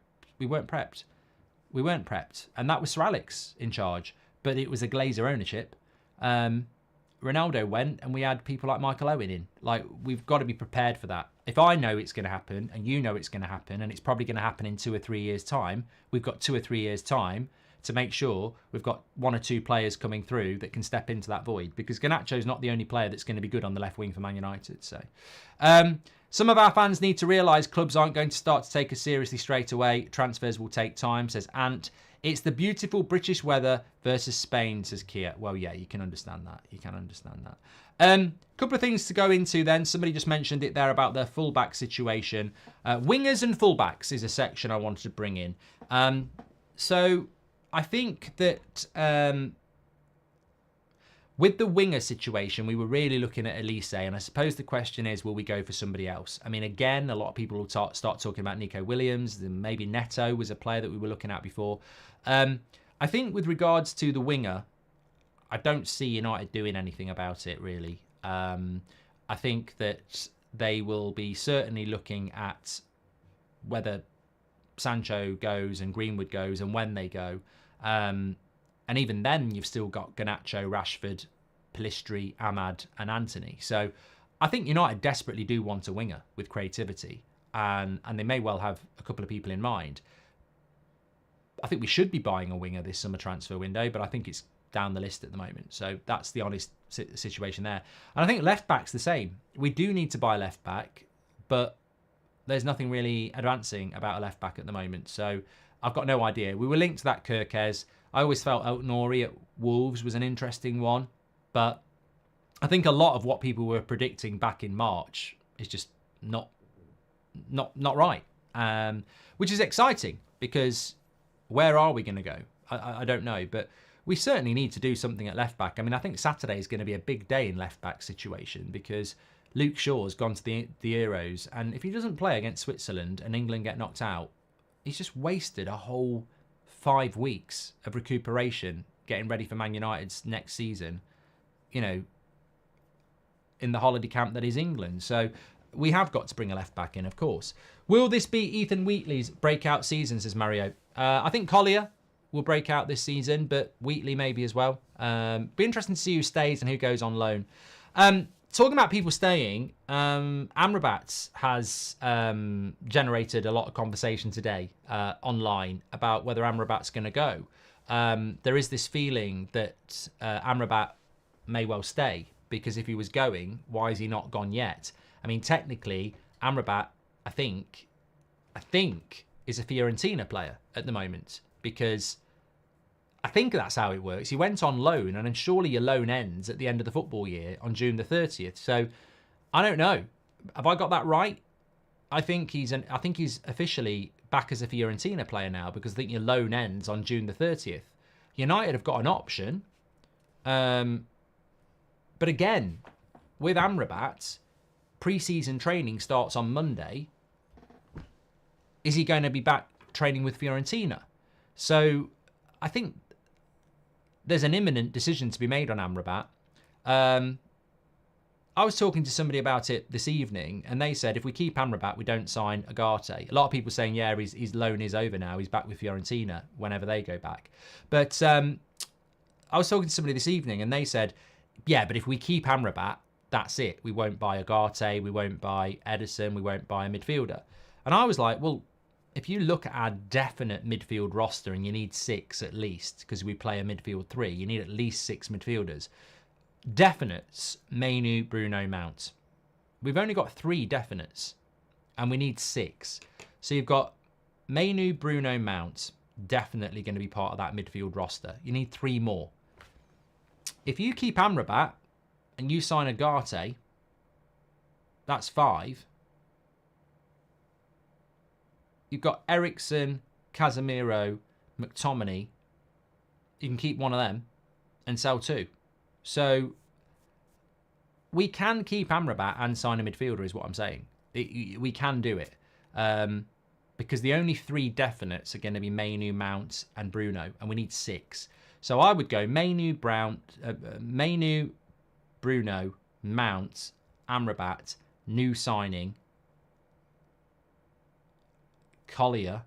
And that was Sir Alex in charge, but it was a Glazer ownership. Ronaldo went and we had people like Michael Owen in. Like, we've got to be prepared for that. If I know it's going to happen and you know it's going to happen and it's probably going to happen in 2 or 3 years' time, we've got 2 or 3 years' time to make sure we've got 1 or 2 players coming through that can step into that void, because Garnacho's not the only player that's going to be good on the left wing for Man United. So some of our fans need to realise clubs aren't going to start to take us seriously straight away. Transfers will take time, says Ant. It's the beautiful British weather versus Spain, says Kia. Well, yeah, you can understand that. Couple of things to go into then. Somebody just mentioned it there about their fullback situation. Wingers and fullbacks is a section I wanted to bring in. So I think that with the winger situation, we were really looking at Elise, and I suppose the question is, will we go for somebody else? I mean, again, a lot of people will start talking about Nico Williams, and maybe Neto was a player that we were looking at before. I think with regards to the winger, I don't see United doing anything about it, really. I think that they will be certainly looking at whether Sancho goes and Greenwood goes and when they go. And even then, you've still got Garnacho, Rashford, Pellistri, Ahmad and Anthony. So I think United desperately do want a winger with creativity. And they may well have a couple of people in mind. I think we should be buying a winger this summer transfer window, but I think it's down the list at the moment. So that's the honest situation there. And I think left back's the same. We do need to buy a left back, but there's nothing really advancing about a left back at the moment. So I've got no idea. We were linked to that Kirkez. I always felt Eltonori at Wolves was an interesting one, but I think a lot of what people were predicting back in March is just not right, which is exciting, because where are we going to go? I don't know, but we certainly need to do something at left back. I mean, I think Saturday is going to be a big day in left back situation, because Luke Shaw's gone to the Euros, and if he doesn't play against Switzerland and England get knocked out, he's just wasted a whole 5 weeks of recuperation getting ready for Man United's next season, you know, in the holiday camp that is England. So we have got to bring a left back in, of course. Will this be Ethan Wheatley's breakout season, says Mario? I think Collier will break out this season, but Wheatley maybe as well. Be interesting to see who stays and who goes on loan. Talking about people staying, Amrabat has generated a lot of conversation today online about whether Amrabat's going to go. There is this feeling that Amrabat may well stay, because if he was going, why is he not gone yet? I mean, technically, Amrabat, I think, is a Fiorentina player at the moment, because I think that's how it works. He went on loan, and then surely your loan ends at the end of the football year on June the 30th. So I don't know. Have I got that right? I think he's officially back as a Fiorentina player now, because I think your loan ends on June the 30th. United have got an option. But again, with Amrabat, pre-season training starts on Monday. Is he going to be back training with Fiorentina? So I think there's an imminent decision to be made on Amrabat. I was talking to somebody about it this evening, and they said if we keep Amrabat, we don't sign Agate. A lot of people saying, yeah, his loan is over now. He's back with Fiorentina whenever they go back. But I was talking to somebody this evening, and they said, yeah, but if we keep Amrabat, that's it. We won't buy Agate. We won't buy Edison. We won't buy a midfielder. And I was like, well, if you look at our definite midfield roster, and you need 6 at least, because we play a midfield 3, you need at least 6 midfielders. Definites: Mainu, Bruno, Mount. We've only got 3 definites, and we need 6. So you've got Mainu, Bruno, Mount, definitely going to be part of that midfield roster. You need 3 more. If you keep Amrabat and you sign Agate, that's 5. You've got Ericsson, Casemiro, McTominay. You can keep one of them and sell 2. So we can keep Amrabat and sign a midfielder, is what I'm saying. We can do it. Because the only 3 definites are going to be Mainu, Mount, and Bruno, and we need 6. So I would go Mainu, Bruno, Mount, Amrabat, new signing, Collier,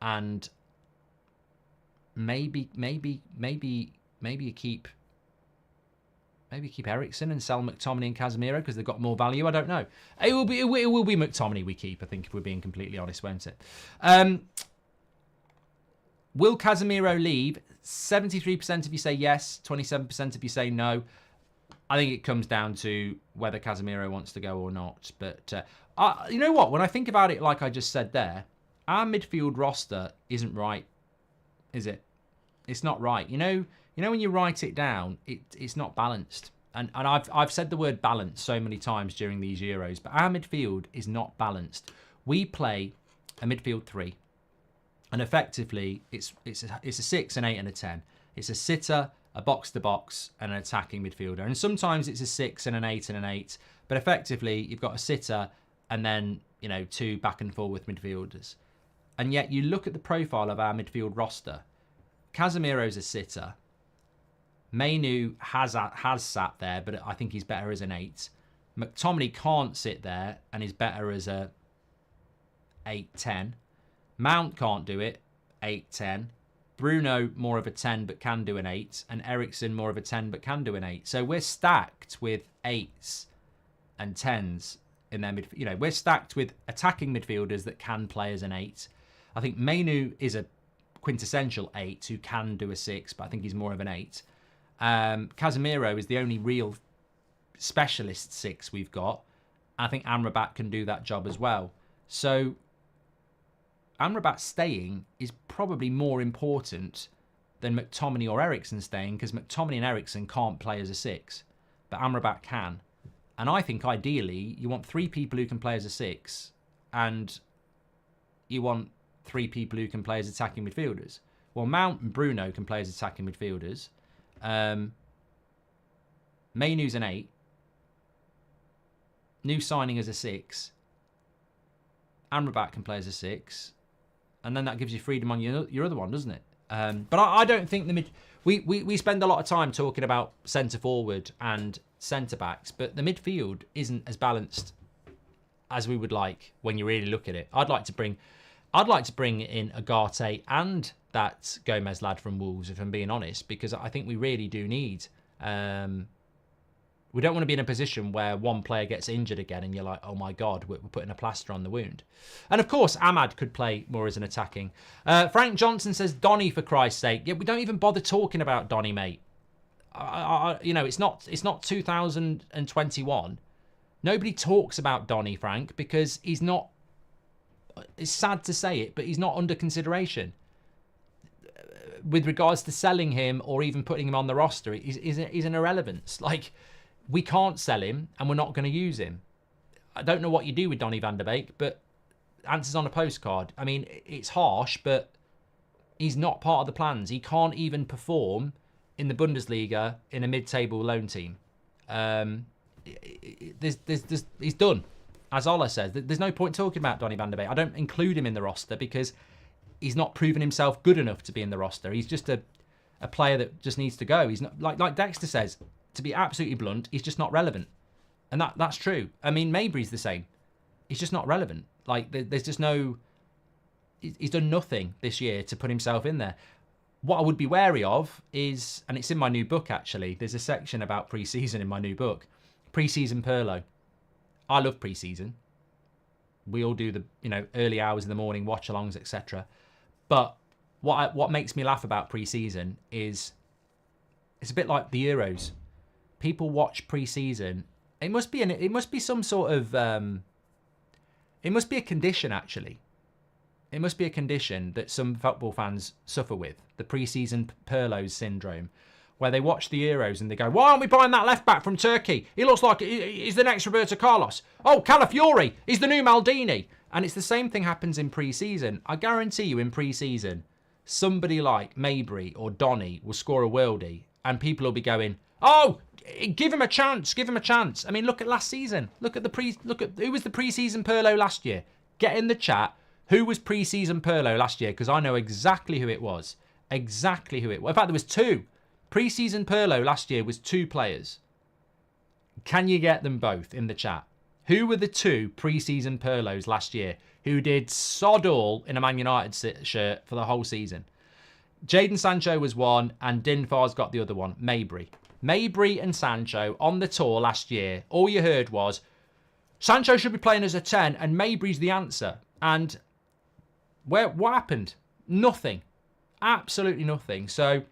and maybe you keep Ericsson and sell McTominay and Casemiro because they've got more value. I don't know. It will be McTominay we keep, I think, if we're being completely honest, won't it? Will Casemiro leave? 73% of you say yes, 27% of you say no. I think it comes down to whether Casemiro wants to go or not. But you know what? When I think about it, like I just said there, our midfield roster isn't right, is it? It's not right. You know when you write it down, it's not balanced. And I've said the word balance so many times during these Euros, but our midfield is not balanced. We play a midfield 3, and effectively it's a 6, an 8, and a 10. It's a sitter, a box-to-box, and an attacking midfielder. And sometimes it's a 6 and an 8 and an 8, but effectively you've got a sitter and then 2 back and forth midfielders. And yet you look at the profile of our midfield roster. Casemiro's a sitter. Mainu has sat there, but I think he's better as an 8. McTominay can't sit there and is better as a 8-10. Mount can't do it, 8-10. Bruno more of a 10 but can do an 8. And Ericsson more of a 10 but can do an 8. So we're stacked with 8s and 10s in their midfield. We're stacked with attacking midfielders that can play as an 8. I think Mainu is a quintessential 8 who can do a 6, but I think he's more of an 8. Casemiro is the only real specialist 6 we've got. I think Amrabat can do that job as well. So Amrabat staying is probably more important than McTominay or Ericsson staying, because McTominay and Ericsson can't play as a 6, but Amrabat can. And I think ideally you want 3 people who can play as a 6, and you want 3 people who can play as attacking midfielders. Well, Mount and Bruno can play as attacking midfielders. Mainu's an 8. New signing as a 6. Amrabat can play as a 6. And then that gives you freedom on your other one, doesn't it? But I don't think we spend a lot of time talking about centre forward and centre backs, but the midfield isn't as balanced as we would like when you really look at it. I'd like to bring in Agate and that Gomez lad from Wolves, if I'm being honest, because I think we really do need. We don't want to be in a position where one player gets injured again and you're like, oh my God, we're putting a plaster on the wound. And of course, Ahmad could play more as an attacking. Frank Johnson says, Donny, for Christ's sake. Yeah, we don't even bother talking about Donny, mate. It's not 2021. Nobody talks about Donny, Frank, because he's not, it's sad to say it, but he's not under consideration. With regards to selling him or even putting him on the roster, he's an irrelevance. Like, we can't sell him and we're not going to use him. I don't know what you do with Donny van der Beek, but answers on a postcard. I mean, it's harsh, but he's not part of the plans. He can't even perform in the Bundesliga in a mid-table loan team. He's done. As Ola says, there's no point talking about Donny van der Beek. I don't include him in the roster because he's not proven himself good enough to be in the roster. He's just a player that just needs to go. He's not, like Dexter says, to be absolutely blunt, he's just not relevant. And that's true. I mean, Mabry's the same. He's just not relevant. Like, there's just no... He's done nothing this year to put himself in there. What I would be wary of is, and it's in my new book actually, there's a section about pre-season in my new book, pre-season Pirlo. I love pre-season. We all do the early hours in the morning, watch-alongs, etc. But what makes me laugh about pre-season is it's a bit like the Euros. People watch pre-season. It must be some sort of it must be a condition actually. It must be a condition that some football fans suffer with, the pre-season Pirlo syndrome, where they watch the Euros and they go, why aren't we buying that left-back from Turkey? He looks like he's the next Roberto Carlos. Oh, Calafiori, he's the new Maldini. And it's the same thing happens in pre-season. I guarantee you in pre-season, somebody like Mabry or Donny will score a worldie and people will be going, oh, give him a chance, give him a chance. I mean, look at last season. Look at who was the pre-season Pirlo last year. Get in the chat. Who was pre-season Pirlo last year? Because I know exactly who it was. Exactly who it was. In fact, there was two. Pre-season Pirlo last year was two players. Can you get them both in the chat? Who were the two pre-season Pirlos last year who did sod all in a Man United shirt for the whole season? Jadon Sancho was one and Dinfar's got the other one, Mabry. Mabry and Sancho on the tour last year, all you heard was, Sancho should be playing as a 10 and Mabry's the answer. And what happened? Nothing. Absolutely nothing. So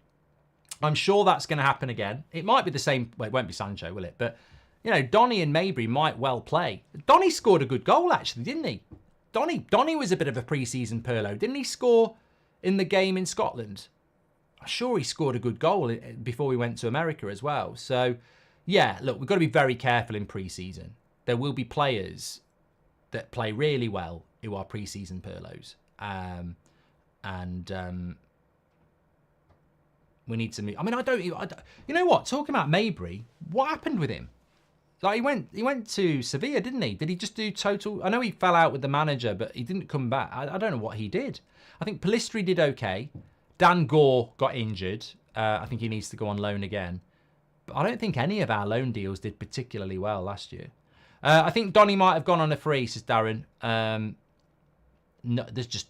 I'm sure that's going to happen again. It might be the same. Well, it won't be Sancho, will it? But, Donny and Mabry might well play. Donny scored a good goal, actually, didn't he? Donny was a bit of a pre-season Pirlo. Didn't he score in the game in Scotland? I'm sure he scored a good goal before we went to America as well. So, yeah, look, we've got to be very careful in pre-season. There will be players that play really well who are pre-season Pirlos. We need to move. I mean, I don't. You know what? Talking about Mabry, what happened with him? Like he went to Sevilla, didn't he? Did he just do total? I know he fell out with the manager, but he didn't come back. I don't know what he did. I think Pellistri did okay. Dan Gore got injured. I think he needs to go on loan again. But I don't think any of our loan deals did particularly well last year. I think Donny might have gone on a free, says Darren. No, there's just,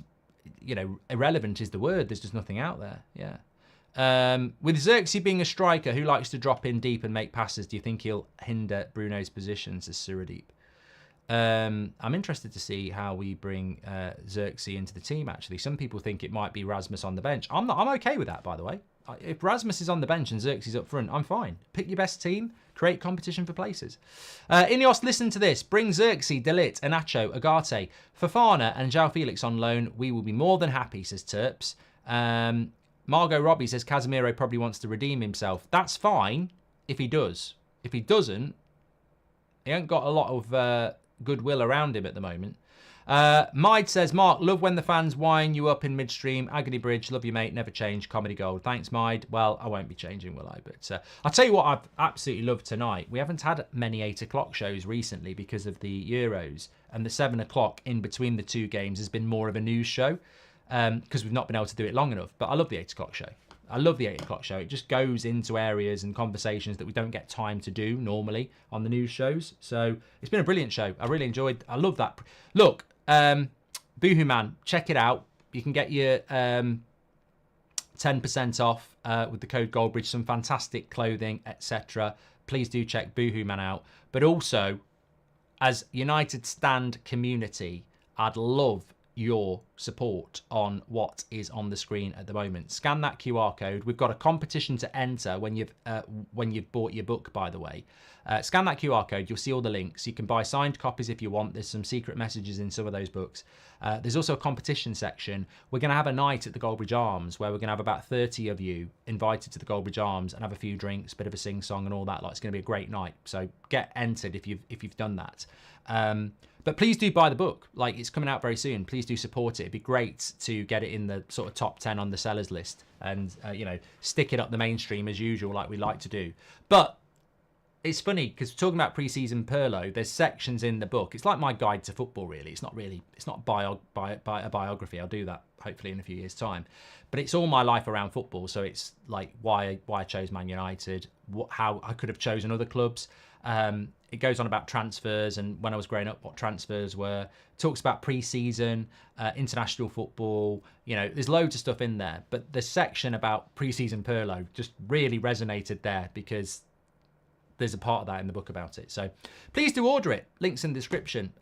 irrelevant is the word. There's just nothing out there. Yeah. With Xerxes being a striker who likes to drop in deep and make passes, do you think he'll hinder Bruno's position, says Suradeep? I'm interested to see how we bring Xerxes into the team, actually. Some people think it might be Rasmus on the bench. I'm okay with that, by the way. If Rasmus is on the bench and Xerxes up front, I'm fine. Pick your best team, create competition for places. Ineos, listen to this. Bring Xerxes, De Ligt, Anacho, Agate, Fofana and João Felix on loan. We will be more than happy, says Terps. Margot Robbie says Casemiro probably wants to redeem himself. That's fine if he does. If he doesn't, he ain't got a lot of goodwill around him at the moment. Mide says, Mark, love when the fans wind you up in midstream. Agony Bridge, love you, mate. Never change. Comedy gold. Thanks, Mide. Well, I won't be changing, will I? But I'll tell you what I've absolutely loved tonight. We haven't had many 8 o'clock shows recently because of the Euros. And the 7 o'clock in between the two games has been more of a news show because we've not been able to do it long enough. But I love the 8 o'clock show. I love the 8 o'clock show. It just goes into areas and conversations that we don't get time to do normally on the news shows. So it's been a brilliant show. I really enjoyed. I love that. Look, Boohoo Man, check it out. You can get your 10% off with the code Goldbridge. Some fantastic clothing, etc. Please do check Boohoo Man out. But also, as United Stand community, I'd love your support on what is on the screen at the moment. Scan that QR code. We've got a competition to enter when you've bought your book, by the way. Scan that QR code. You'll see all the links. You can buy signed copies if you want. There's some secret messages in some of those books. There's also a competition section. We're going to have a night at the Goldbridge Arms where we're going to have about 30 of you invited to the Goldbridge Arms and have a few drinks, bit of a sing-song and all that. Like, it's going to be a great night. So get entered if you've done that. But please do buy the book. Like, it's coming out very soon. Please do support it. It'd be great to get it in the sort of top 10 on the sellers list and, you know, stick it up the mainstream as usual, like we like to do. But it's funny because talking about pre-season Pirlo, there's sections in the book. It's like my guide to football, really. It's not a biography. I'll do that hopefully in a few years' time. But it's all my life around football. So it's like why I chose Man United, how I could have chosen other clubs. It goes on about transfers and when I was growing up, what transfers were. Talks about pre-season, international football. You know, there's loads of stuff in there. But the section about pre-season Pirlo just really resonated there because there's a part of that in the book about it. So please do order it. Links in the description.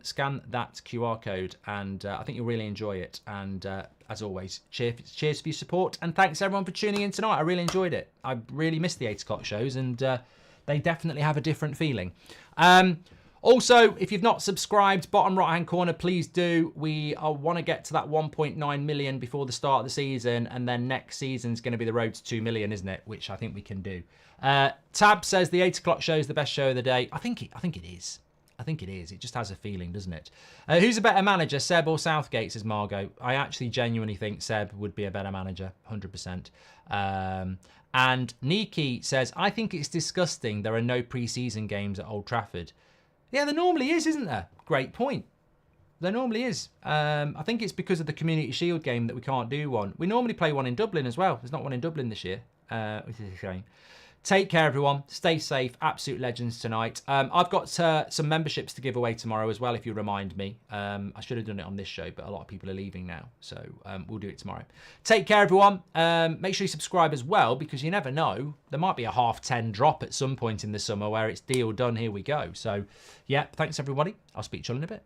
Scan that QR code and I think you'll really enjoy it. And as always, cheers for your support. And thanks everyone for tuning in tonight. I really enjoyed it. I really missed the 8 o'clock shows and they definitely have a different feeling. Also, if you've not subscribed, bottom right-hand corner, please do. We want to get to that 1.9 million before the start of the season, and then next season's going to be the road to 2 million, isn't it? Which I think we can do. Tab says the 8 o'clock show is the best show of the day. I think it is. I think it is. It just has a feeling, doesn't it? Who's a better manager, Seb or Southgate, says Margot. I actually genuinely think Seb would be a better manager, 100%. And Niki says, I think it's disgusting there are no pre-season games at Old Trafford. Yeah, there normally is, isn't there? Great point. There normally is. I think it's because of the Community Shield game that we can't do one. We normally play one in Dublin as well. There's not one in Dublin this year, which is a shame. Take care, everyone. Stay safe. Absolute legends tonight. I've got some memberships to give away tomorrow as well, if you remind me. I should have done it on this show, but a lot of people are leaving now. So we'll do it tomorrow. Take care, everyone. Make sure you subscribe as well, because you never know. There might be a 10 drop at some point in the summer where it's deal done. Here we go. So, yeah, thanks, everybody. I'll speak to you all in a bit.